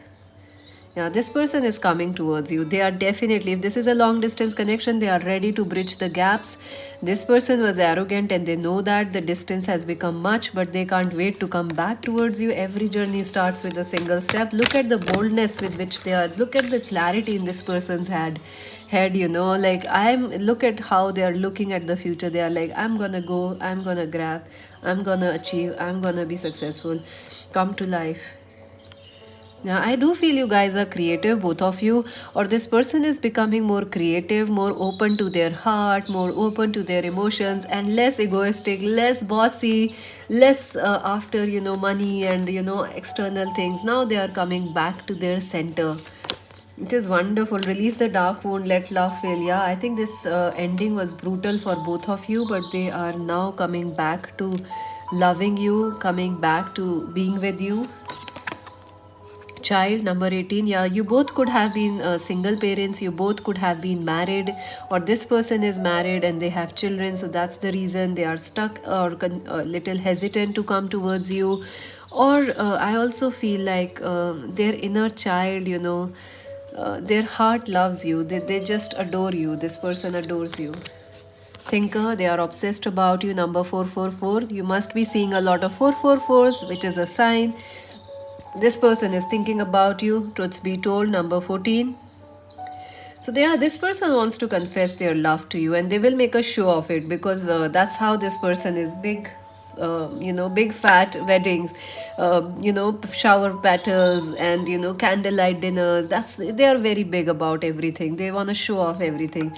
Yeah, this person is coming towards you. They are definitely, if this is a long distance connection, they are ready to bridge the gaps. This person was arrogant and they know that the distance has become much, but they can't wait to come back towards you. Every journey starts with a single step. Look at the boldness with which they are. Look at the clarity in this person's head, like, look at how they are looking at the future. They are like, I'm gonna go, I'm gonna grab, I'm gonna achieve, I'm gonna be successful, come to life. Yeah, I do feel you guys are creative, both of you, or this person is becoming more creative, more open to their heart, more open to their emotions, and less egoistic, less bossy, less after, money and, external things. Now they are coming back to their center. It is wonderful. Release the dark wound, let love fill. Yeah, I think this ending was brutal for both of you, but they are now coming back to loving you, coming back to being with you. Child, number 18. Yeah, you both could have been single parents, you both could have been married, or this person is married and they have children, so that's the reason they are stuck or a little hesitant to come towards you. Or I also feel like their inner child, their heart loves you. They just adore you. This person adores you. Thinker, they are obsessed about you. Number 444. You must be seeing a lot of 444s, which is a sign this person is thinking about you. Truths be told, number 14. So this person wants to confess their love to you, and they will make a show of it, because that's how this person is. Big, big fat weddings, shower petals, and candlelight dinners. They are very big about everything. They want to show off everything.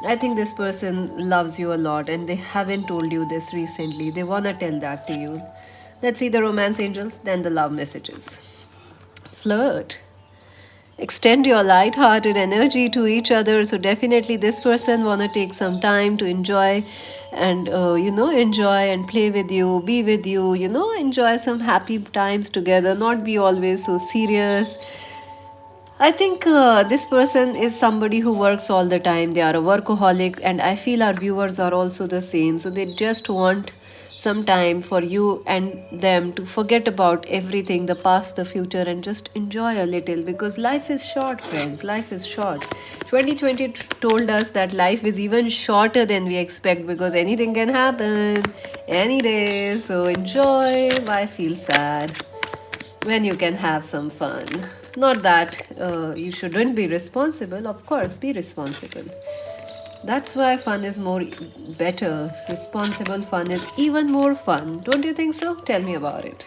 I think this person loves you a lot, and they haven't told you this recently. They want to tell that to you. Let's see the romance angels, then the love messages. Flirt. Extend your light-hearted energy to each other. So definitely this person want to take some time to enjoy and, enjoy and play with you, be with you, enjoy some happy times together, not be always so serious. I think this person is somebody who works all the time. They are a workaholic, and I feel our viewers are also the same. So they just want some time for you and them to forget about everything, the past, the future, and just enjoy a little, because life is short, friends. Life is short. 2020 told us that life is even shorter than we expect, because anything can happen any day. So enjoy. Why feel sad when you can have some fun? Not that you shouldn't be responsible, of course, be responsible. That's why fun is more better. Responsible fun is even more fun. Don't you think so? Tell me about it.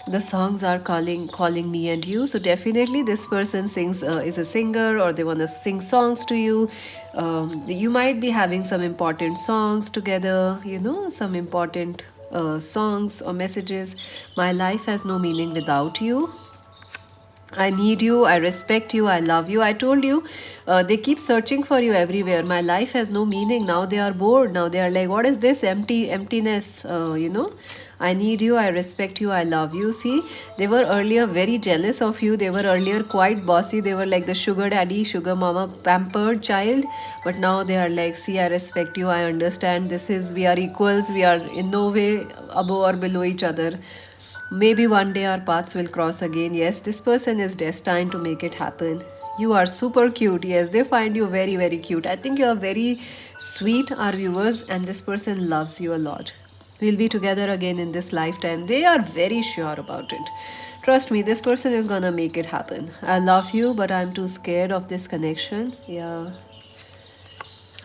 The songs are calling me and you, so definitely this person sings is a singer, or they want to sing songs to you. You might be having some important songs together, some important songs or messages. My life has no meaning without you. I need you, I respect you, I love you. I told you, they keep searching for you everywhere. My life has no meaning. Now they are bored. Now they are like, what is this emptiness? I need you, I respect you, I love you. See, they were earlier very jealous of you. They were earlier quite bossy. They were like the sugar daddy, sugar mama, pampered child. But now they are like, see, I respect you, I understand. We are equals. We are in no way above or below each other. Maybe one day our paths will cross again. Yes, this person is destined to make it happen. You are super cute. Yes, they find you very, very cute. I think you are very sweet, our viewers, and this person loves you a lot. We'll be together again in this lifetime. They are very sure about it. Trust me, this person is gonna make it happen. I love you, but I'm too scared of this connection. Yeah.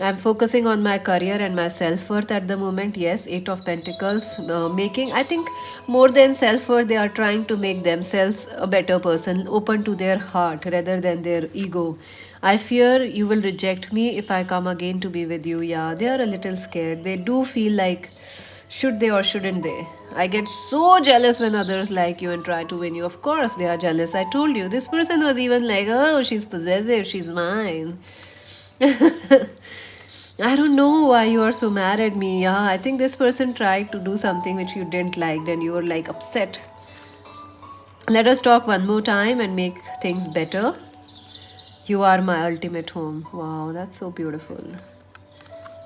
I'm focusing on my career and my self worth at the moment. Yes, Eight of Pentacles, I think more than self worth, they are trying to make themselves a better person, open to their heart rather than their ego. I fear you will reject me if I come again to be with you. Yeah, they are a little scared. They do feel like, should they or shouldn't they? I get so jealous when others like you and try to win you. Of course, they are jealous. I told you, this person was even like, oh, she's possessive, she's mine. I don't know why you are so mad at me. Yeah, I think this person tried to do something which you didn't like, and you were like upset. Let us talk one more time and make things better. You are my ultimate home. Wow, that's so beautiful.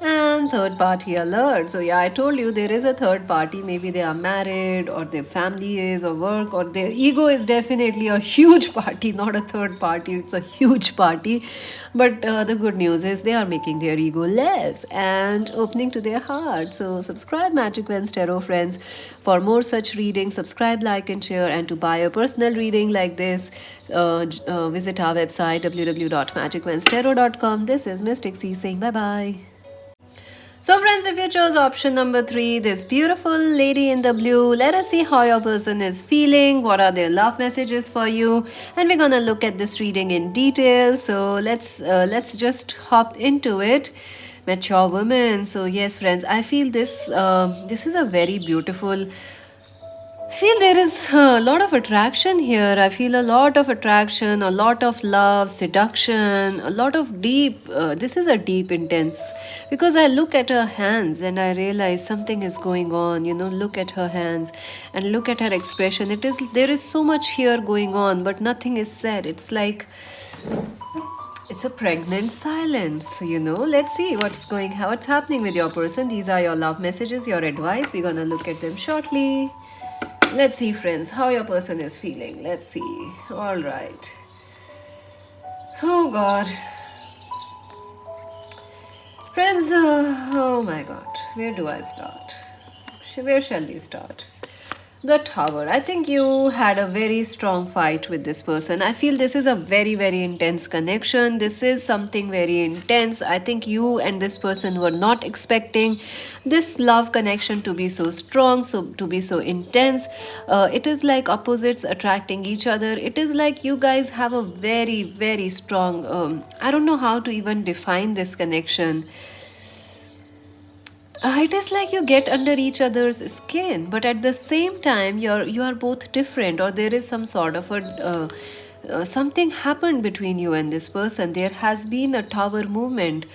And third party alert. So, yeah, I told you there is a third party. Maybe they are married, or their family is, or work, or their ego is definitely a huge party, not a third party. It's a huge party. But the good news is they are making their ego less and opening to their heart. So, subscribe, Magic Wens Tarot friends, for more such readings. Subscribe, like, and share. And to buy a personal reading like this, visit our website www.magicwenstarot.com. This is Mystic C saying bye bye. So friends, if you chose option number 3, this beautiful lady in the blue, let us see how your person is feeling, what are their love messages for you, and we're gonna look at this reading in detail. So let's just hop into it. Mature woman. So yes, friends, I feel this is a very beautiful. I feel there is a lot of attraction here. I feel a lot of attraction, a lot of love, seduction, a lot of deep. This is a deep, intense. Because I look at her hands and I realize something is going on. Look at her hands and look at her expression. There is so much here going on, but nothing is said. It's like it's a pregnant silence. Let's see what's happening with your person. These are your love messages, your advice. We're gonna look at them shortly. Let's see, friends, how your person is feeling. Let's see. All right. Oh, God. Friends, oh my God. Where do I start? Where shall we start? The Tower. I think you had a very strong fight with this person. I feel this is a very, very intense connection. This is something very intense. I think you and this person were not expecting this love connection to be so strong, to be so intense. It is like opposites attracting each other. It is like you guys have a very, very strong, I don't know how to even define this connection. It is like you get under each other's skin, but at the same time, you are both different, or there is some sort of a something happened between you and this person. There has been a tower movement,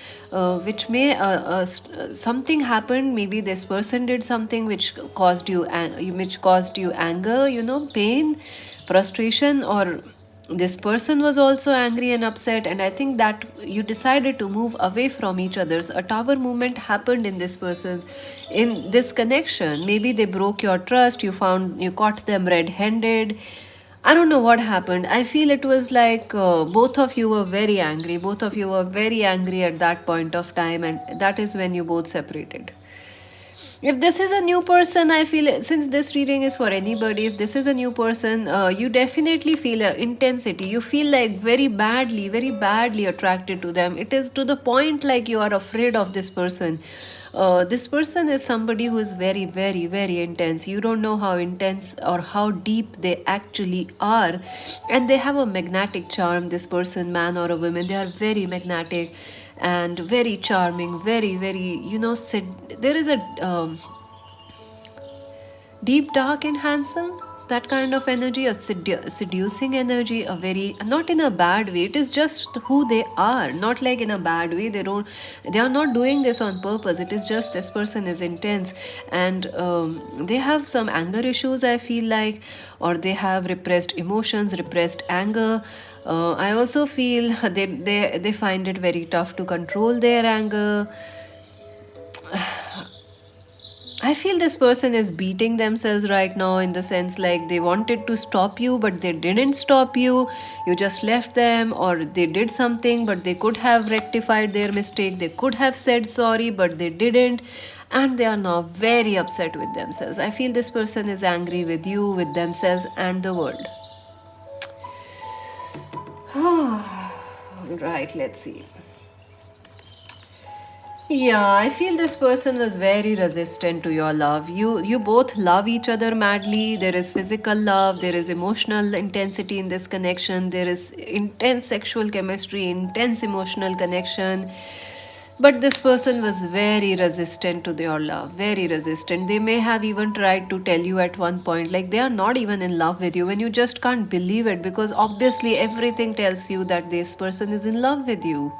which may something happened. Maybe this person did something which caused you anger, pain, frustration, or This person was also angry and upset, and I think that you decided to move away from each other's. A tower movement happened in this person, in this connection. Maybe they broke your trust, you caught them red-handed. I don't know what happened. I feel it was like both of you were very angry. Both of you were very angry at that point of time, and that is when you both separated. If this is a new person, I feel, since this reading is for anybody, if this is a new person, you definitely feel a intensity. You feel like very badly attracted to them. It is to the point like you are afraid of this person. This person is somebody who is very intense. You don't know how intense or how deep they actually are, and they have a magnetic charm. This person, man or a woman, they are very magnetic and very charming, very, there is a deep, dark, and handsome. That kind of energy, a seducing energy, a very, not in a bad way. It is just who they are, not like in a bad way. They are not doing this on purpose. It is just this person is intense, and they have some anger issues, I feel like, or they have repressed emotions, repressed anger. I also feel they find it very tough to control their anger. I feel this person is beating themselves right now, in the sense like they wanted to stop you, but they didn't stop you. You just left them, or they did something, but they could have rectified their mistake. They could have said sorry, but they didn't. And they are now very upset with themselves. I feel this person is angry with you, with themselves, and the world. Right, let's see. Yeah, I feel this person was very resistant to your love. You both love each other madly. There is physical love, there is emotional intensity in this connection, there is intense sexual chemistry, intense emotional connection. But this person was very resistant to your love, very resistant. They may have even tried to tell you at one point, like they are not even in love with you, when you just can't believe it, because obviously everything tells you that this person is in love with you.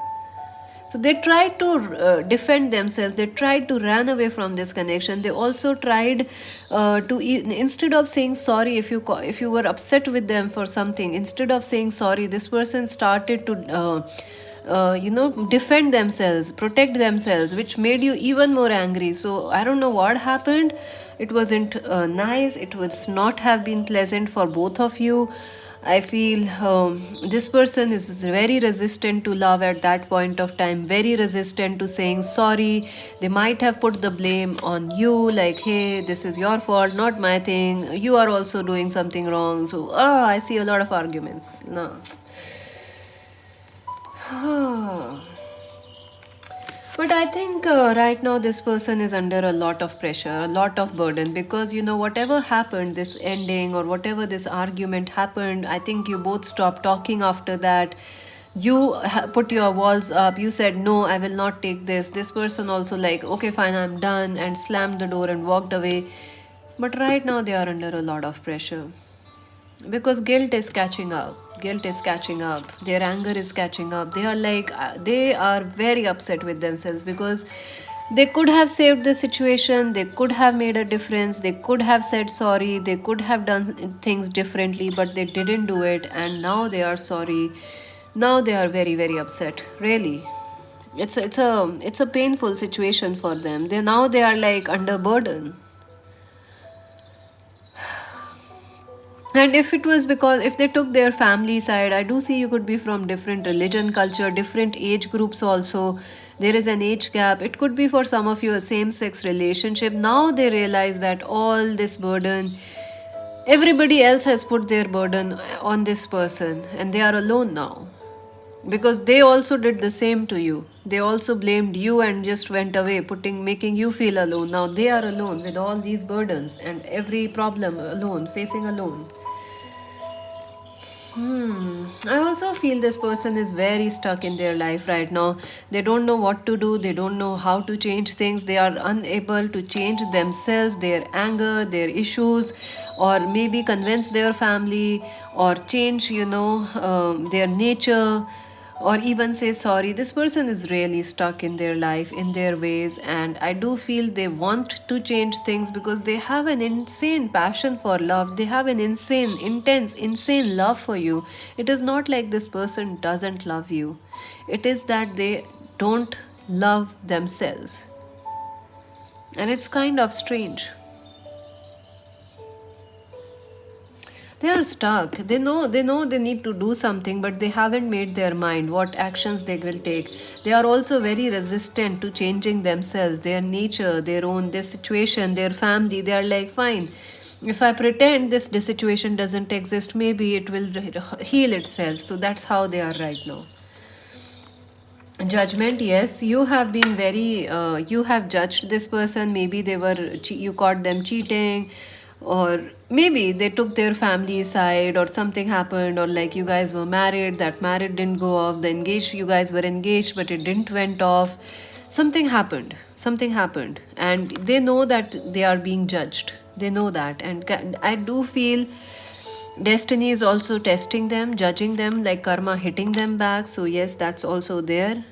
So they tried to defend themselves. They tried to run away from this connection. They also tried instead of saying sorry, if you were upset with them for something, instead of saying sorry, this person started to defend themselves, protect themselves, which made you even more angry. So I don't know what happened. It wasn't nice. It would not have been pleasant for both of you. I feel this person is very resistant to love at that point of time, very resistant to saying sorry. They might have put the blame on you, like, hey, this is your fault, not my thing. You are also doing something wrong. So, I see a lot of arguments. No. But I think right now this person is under a lot of pressure, a lot of burden, because whatever happened, this ending or whatever this argument happened, I think you both stopped talking after that. You put your walls up. You said, no, I will not take this. This person also, like, okay, fine, I'm done, and slammed the door and walked away. But right now they are under a lot of pressure, because guilt is catching up, their anger is catching up. They are like, they are very upset with themselves, because they could have saved the situation, they could have made a difference, they could have said sorry, they could have done things differently, but they didn't do it, and now they are sorry. Now they are very upset, really. It's a painful situation for them. They are like under burden. And if it was because, if they took their family side, I do see you could be from different religion, culture, different age groups also. There is an age gap. It could be for some of you a same sex relationship. Now they realize that all this burden, everybody else has put their burden on this person, and they are alone now. Because they also did the same to you. They also blamed you and just went away, making you feel alone. Now they are alone with all these burdens and every problem alone, facing alone. I also feel this person is very stuck in their life right now. They don't know what to do, they don't know how to change things, they are unable to change themselves, their anger, their issues, or maybe convince their family, or change, their nature, or even say sorry. This person is really stuck in their life, in their ways, and I do feel they want to change things because they have an insane passion for love. They have an insane, intense, insane love for you. It is not like this person doesn't love you, it is that they don't love themselves. And it's kind of strange. They are stuck. They know they need to do something, but they haven't made their mind what actions they will take. They are also very resistant to changing themselves, their nature, their situation, their family. They are like, fine, if I pretend this situation doesn't exist, maybe it will heal itself. So that's how they are right now. Judgment, yes, you have been very you have judged this person. Maybe you caught them cheating, or maybe they took their family side, or something happened, or like you guys were married, that marriage didn't go off, the engaged, you guys were engaged but it didn't went off. Something happened, and they know that they are being judged. They know that, and I do feel destiny is also testing them, judging them, like karma hitting them back. So yes, that's also there.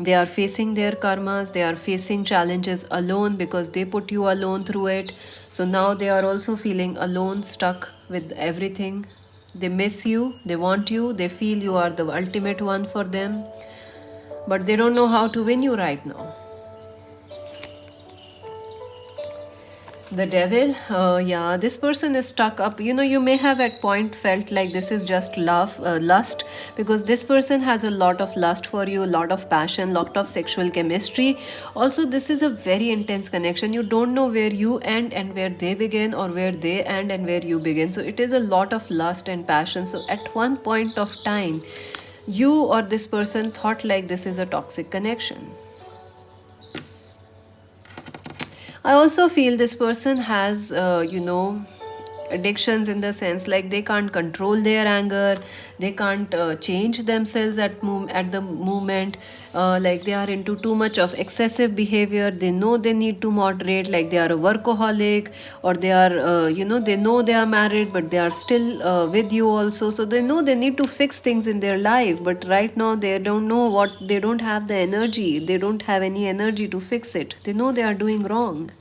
They are facing their karmas, they are facing challenges alone because they put you alone through it. So now they are also feeling alone, stuck with everything. They miss you, they want you, they feel you are the ultimate one for them, but they don't know how to win you right now. The devil, yeah, this person is stuck up. You may have at point felt like this is just love, lust, because this person has a lot of lust for you, a lot of passion, lot of sexual chemistry. Also, this is a very intense connection. You don't know where you end and where they begin, or where they end and where you begin. So it is a lot of lust and passion. So at one point of time, you or this person thought like this is a toxic connection. I also feel this person has, addictions, in the sense like they can't control their anger, they can't change themselves at the moment. Like they are into too much of excessive behavior. They know they need to moderate. Like they are a workaholic, or they are, they know they are married, but they are still with you also. So they know they need to fix things in their life, but right now they don't know what. They don't have the energy. They don't have any energy to fix it. They know they are doing wrong.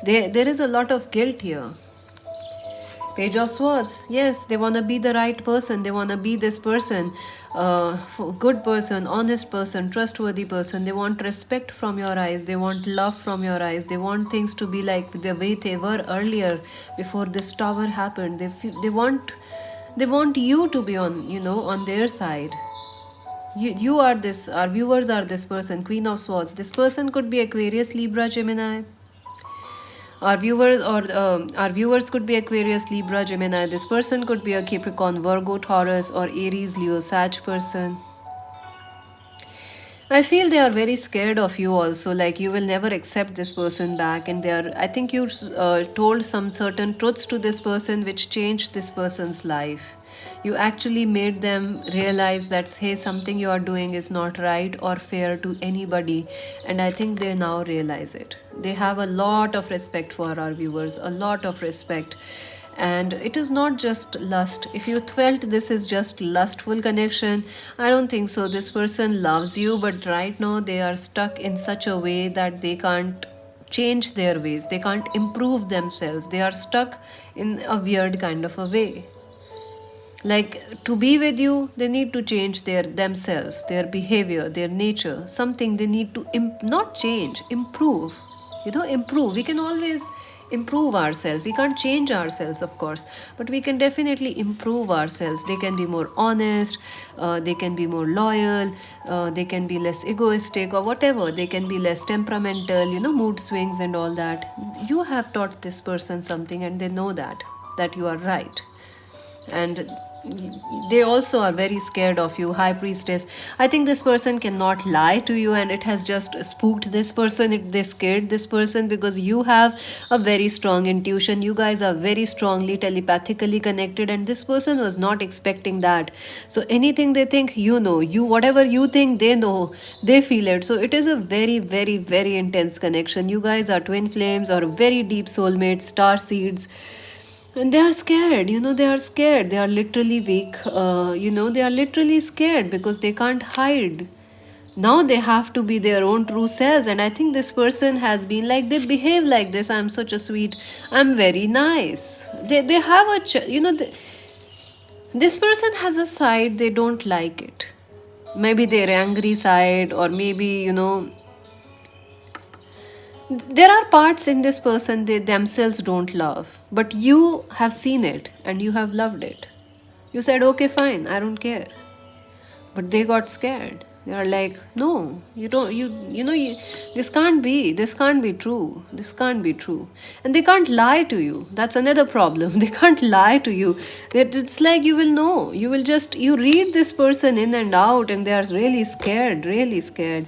There is a lot of guilt here. Page of Swords. Yes, they want to be the right person. They want to be this person, good person, honest person, trustworthy person. They want respect from your eyes. They want love from your eyes. They want things to be like the way they were earlier, before this tower happened. They want you to be on their side. You are this. Our viewers are this person, Queen of Swords. This person could be Aquarius, Libra, Gemini. Our viewers could be Aquarius, Libra, Gemini. This person could be a Capricorn, Virgo, Taurus, or Aries, Leo, Sag person. I feel they are very scared of you also. Like you will never accept this person back, and I think you told some certain truths to this person which changed this person's life. You actually made them realize that, hey, something you are doing is not right or fair to anybody, and I think they now realize it. They have a lot of respect for our viewers, a lot of respect. And it is not just lust. If you felt this is just lustful connection, I don't think so. This person loves you, but right now they are stuck in such a way that they can't change their ways, they can't improve themselves. They are stuck in a weird kind of a way. Like to be with you, they need to change themselves, their behavior, their nature. Something they need to not change, improve. Improve. We can always improve ourselves. We can't change ourselves, of course, but we can definitely improve ourselves. They can be more honest, they can be more loyal, they can be less egoistic, or whatever. They can be less temperamental, mood swings and all that. You have taught this person something, and they know that you are right. And they also are very scared of you, High Priestess. I think this person cannot lie to you, and it has just spooked this person. They scared this person because you have a very strong intuition. You guys are very strongly telepathically connected, and this person was not expecting that. So anything they think, whatever you think, they know, they feel it. So it is a very, very, very intense connection. You guys are twin flames, or very deep soulmates, star seeds. And they are scared, they are scared. They are literally weak. They are literally scared because they can't hide. Now they have to be their own true selves. And I think this person has been like, they behave like this. I'm such a sweet, I'm very nice. They have a, this person has a side, they don't like it. Maybe their angry side, or maybe, there are parts in this person they themselves don't love, but you have seen it and you have loved it. You said, okay, fine, I don't care. But they got scared. They are like, no, you don't, this can't be true, this can't be true. And they can't lie to you. That's another problem. They can't lie to you. It's like, you will know, you read this person in and out, and they are really scared, really scared.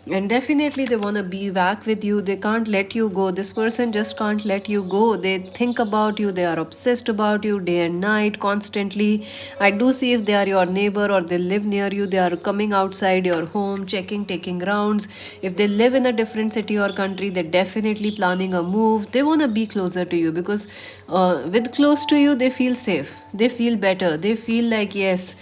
And definitely they want to be back with you. They can't let you go. This person just can't let you go. They think about you, they are obsessed about you day and night, constantly. I do see, if they are your neighbor or they live near you, they are coming outside your home, checking, taking rounds. If they live in a different city or country, they're definitely planning a move. They want to be closer to you because with close to you, they feel safe, they feel better, they feel like, yes,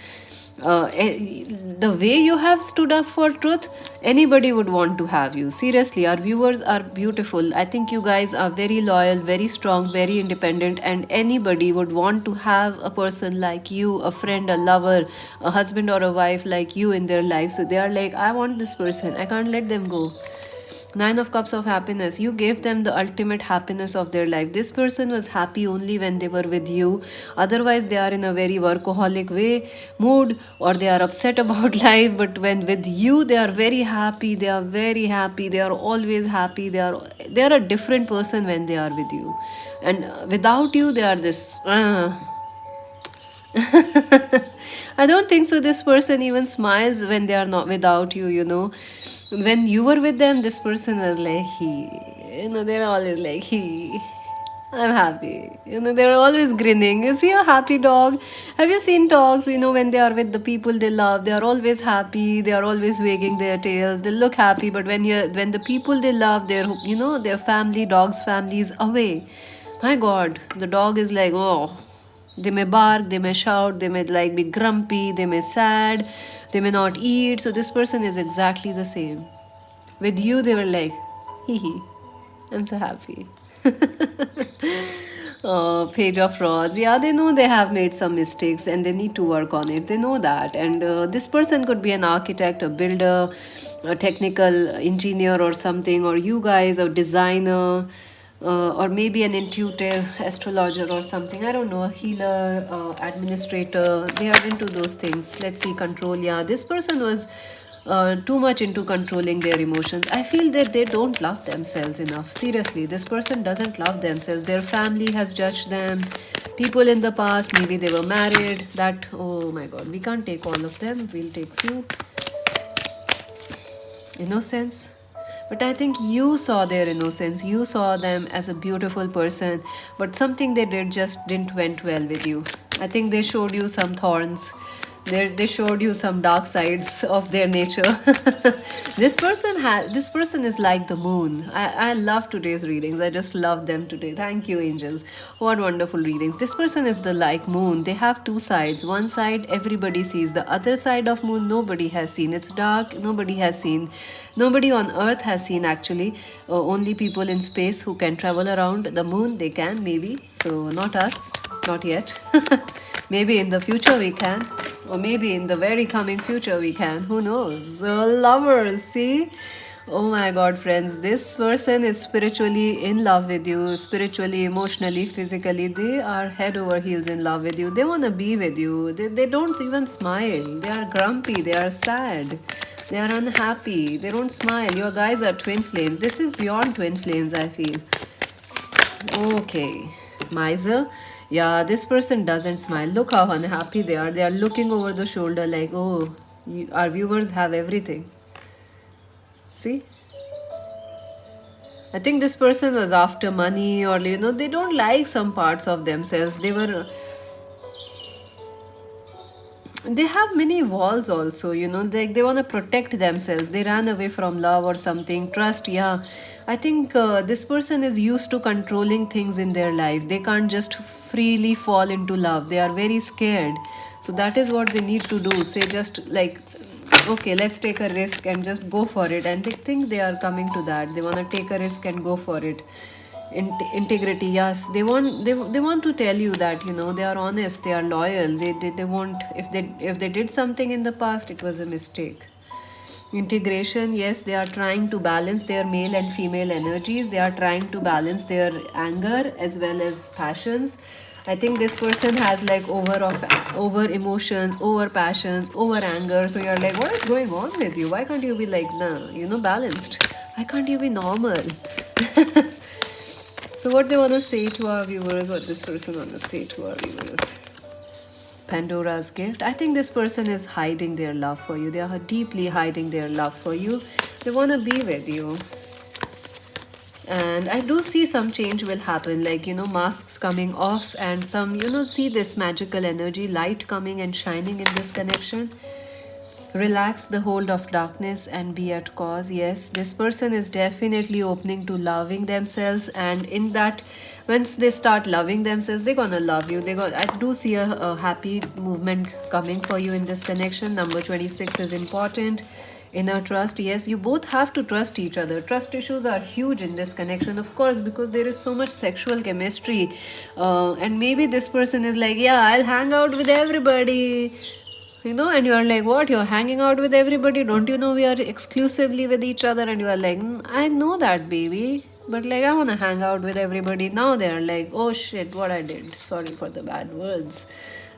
the way you have stood up for truth, anybody would want to have you. Seriously, our viewers are beautiful. I think you guys are very loyal, very strong, very independent, and anybody would want to have a person like you, a friend, a lover, a husband or a wife like you in their life. So they are like, I want this person, I can't let them go. Nine of Cups of happiness. You gave them the ultimate happiness of their life. This person was happy only when they were with you. Otherwise, they are in a very workaholic way, mood, or they are upset about life. But when with you, they are very happy. They are very happy. They are always happy. They are a different person when they are with you. And without you, they are this. I don't think so. This person even smiles when they are not without you. When you were with them, this person was like, they're always like, I'm happy. They're always grinning. You see a happy dog? Have you seen dogs, when they are with the people they love, they are always happy. They are always wagging their tails. They look happy. But when the people they love, their family, dog's family is away. My God, the dog is like, oh, they may bark, they may shout, they may like be grumpy, they may sad, they may not eat. So this person is exactly the same. With you, they were like, hee hee, I'm so happy. Oh, Page of Rods. Yeah, they know they have made some mistakes and they need to work on it. They know that. And this person could be an architect, a builder, a technical engineer or something, or you guys, a designer, or maybe an intuitive astrologer or something. I don't know, a healer, administrator. They are into those things. Let's see, control. Yeah, this person was too much into controlling their emotions. I feel that they don't love themselves enough. Seriously, this person doesn't love themselves. Their family has judged them. People in the past, maybe they were married. That, oh my God, we can't take all of them. We'll take few. Innocence. But I think you saw their innocence. You saw them as a beautiful person, but something they did just didn't went well with you. I think they showed you some thorns. They showed you some dark sides of their nature. This person is like the moon. I love today's readings. I just love them today. Thank you, angels. What wonderful readings. This person is the like moon. They have two sides. One side everybody sees. The other side of moon nobody has seen. It's dark. Nobody has seen. Nobody on earth has seen, actually. Only people in space who can travel around the moon, they can, maybe. So not us, not yet. Maybe in the future we can, or maybe in the very coming future we can. Who knows? Lovers, see? Oh my God, friends, this person is spiritually in love with you, spiritually, emotionally, physically. They are head over heels in love with you. They want to be with you. They don't even smile. They are grumpy. They are sad. They are unhappy. They don't smile. Your guys are twin flames. This is beyond twin flames, I feel. Okay. Miser. Yeah, this person doesn't smile. Look how unhappy they are. They are looking over the shoulder like, oh, our viewers have everything. See? I think this person was after money, or, they don't like some parts of themselves. they have many walls also, they want to protect themselves. They ran away from love or something. Trust, yeah. I think this person is used to controlling things in their life. They can't just freely fall into love. They are very scared. So that is what they need to do. Say just like, okay, let's take a risk and just go for it. And they think they are coming to that. They want to take a risk and go for it. Integrity, yes, they want to tell you that they are honest, they are loyal. They won't, if they did something in the past, it was a mistake. Integration, yes, they are trying to balance their male and female energies. They are trying to balance their anger as well as passions. I think this person has like over emotions, over passions, over anger. So you're like, what is going on with you? Why can't you be like, nah, balanced? Why can't you be normal? So what they want to say to our viewers, what this person want to say to our viewers? Pandora's gift. I think this person is hiding their love for you. They are deeply hiding their love for you. They want to be with you. And I do see some change will happen, like, masks coming off and some, see this magical energy, light coming and shining in this connection. Relax the hold of darkness and be at cause. Yes, this person is definitely opening to loving themselves, and in that, once they start loving themselves, they're gonna love you. I do see a happy movement coming for you in this connection. Number 26 is important. Inner trust, yes, you both have to trust each other. Trust issues are huge in this connection, of course, because there is so much sexual chemistry. And maybe this person is like, yeah, I'll hang out with everybody, and you're like, what, you're hanging out with everybody? Don't you know we are exclusively with each other? And you are like, I know that, baby, but like, I want to hang out with everybody. Now they're like, oh shit, what I did, sorry for the bad words.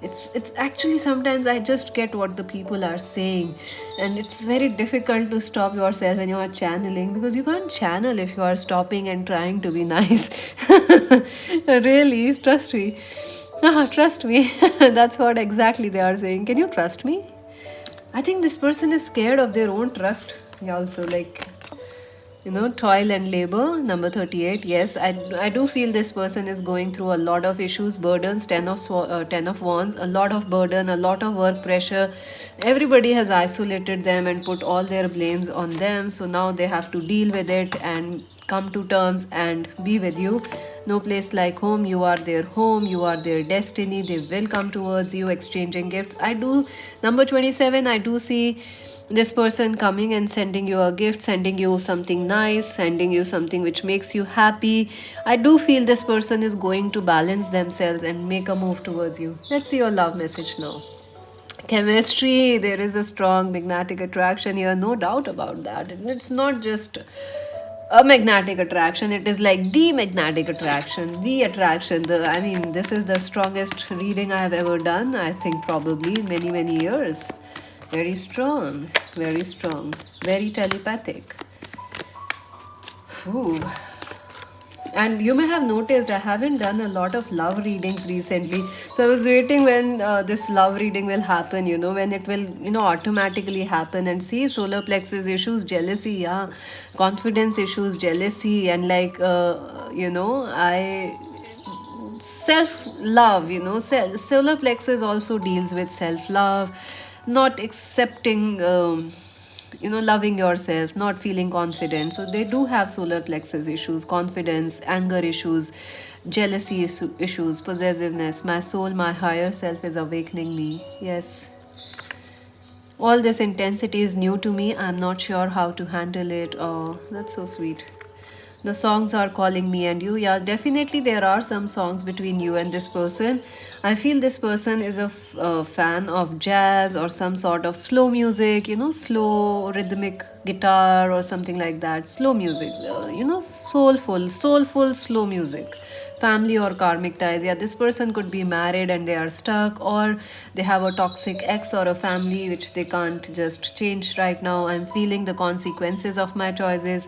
It's actually, sometimes I just get what the people are saying, and it's very difficult to stop yourself when you are channeling, because you can't channel if you are stopping and trying to be nice. Really, trust me. Trust me. That's what exactly they are saying. Can you trust me? I think this person is scared of their own trust. Yeah, also, like, toil and labor. Number 38. Yes, I do feel this person is going through a lot of issues, burdens. 10 of wands, a lot of burden, a lot of work pressure. Everybody has isolated them and put all their blames on them. So now they have to deal with it and come to terms and be with you. No place like home. You are their home, you are their destiny. They will come towards you, exchanging gifts. I do. Number 27, I do see this person coming and sending you a gift, sending you something nice, sending you something which makes you happy. I do feel this person is going to balance themselves and make a move towards you. Let's see your love message now. Chemistry, there is a strong magnetic attraction here, no doubt about that. And it's not just a magnetic attraction, it is like the magnetic attraction, the attraction. I mean, this is the strongest reading I have ever done, I think, probably in many, many years. Very strong, very strong, very telepathic. Ooh. And you may have noticed I haven't done a lot of love readings recently. So I was waiting when this love reading will happen, when it will, automatically happen. And see, solar plexus issues, jealousy, yeah, confidence issues, jealousy, and like, I self love, solar plexus also deals with self love, not accepting. Loving yourself, not feeling confident. So they do have solar plexus issues, confidence, anger issues, jealousy issues, possessiveness. My soul, my higher self is awakening me. Yes. All this intensity is new to me. I'm not sure how to handle it. Oh, that's so sweet. The songs are calling me and you. Yeah, definitely there are some songs between you and this person. I feel this person is a fan of jazz or some sort of slow music, slow rhythmic guitar or something like that. Slow music, soulful, slow music. Family or karmic ties. Yeah, this person could be married and they are stuck, or they have a toxic ex or a family which they can't just change right now. I'm feeling the consequences of my choices.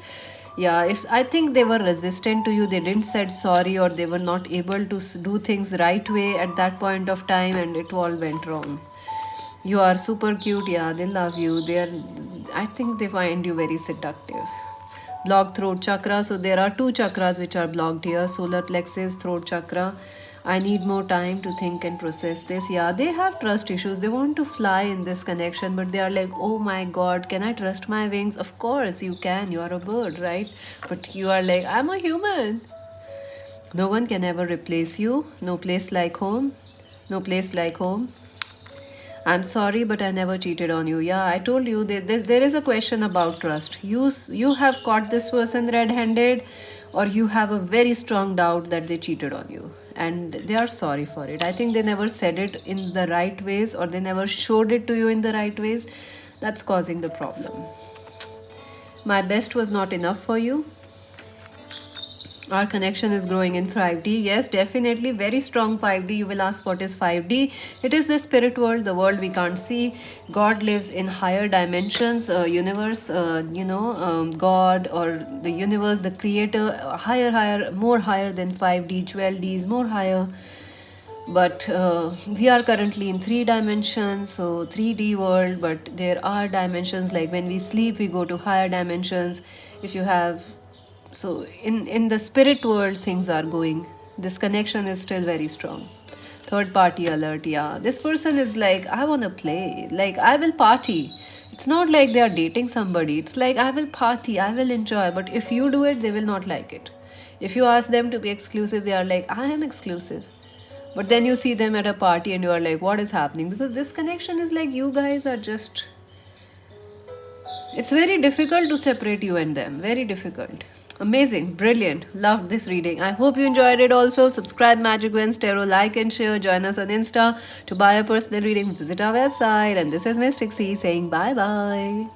Yeah, if I think they were resistant to you, they didn't said sorry, or they were not able to do things right way at that point of time, and it all went wrong. You are super cute. Yeah, they love you. I think they find you very seductive. Blocked throat chakra. So there are two chakras which are blocked here: solar plexus, throat chakra. I need more time to think and process this. Yeah, they have trust issues. They want to fly in this connection, but they are like, oh my god, can I trust my wings? Of course, you can. You are a bird, right? But you are like, I'm a human. No one can ever replace you. No place like home. No place like home. I'm sorry, but I never cheated on you. Yeah, I told you there is a question about trust. You have caught this person red-handed, or you have a very strong doubt that they cheated on you, and they are sorry for it. I think they never said it in the right ways, or they never showed it to you in the right ways. That's causing the problem. My best was not enough for you. Our connection is growing in 5D. Yes, definitely. Very strong 5D. You will ask, what is 5D? It is the spirit world, the world we can't see. God lives in higher dimensions, universe, God or the universe, the creator, higher, more higher than 5D, 12D is more higher. But we are currently in 3 dimensions, so 3D world, but there are dimensions, like when we sleep we go to higher dimensions. If you have, so in the spirit world things are going, this connection is still very strong. Third party alert. Yeah, this person is like, I want to play, like I will party. It's not like they are dating somebody. It's like, I will party, I will enjoy, but if you do it they will not like it. If you ask them to be exclusive, they are like, I am exclusive. But then you see them at a party and you are like, what is happening? Because this connection is like, you guys are just, it's very difficult to separate you and them. Very difficult. Amazing. Brilliant. Loved this reading. I hope you enjoyed it also. Subscribe Magic Gwen's Tarot, like and share. Join us on Insta. To buy a personal reading, visit our website. And this is Miss Trixie saying bye bye.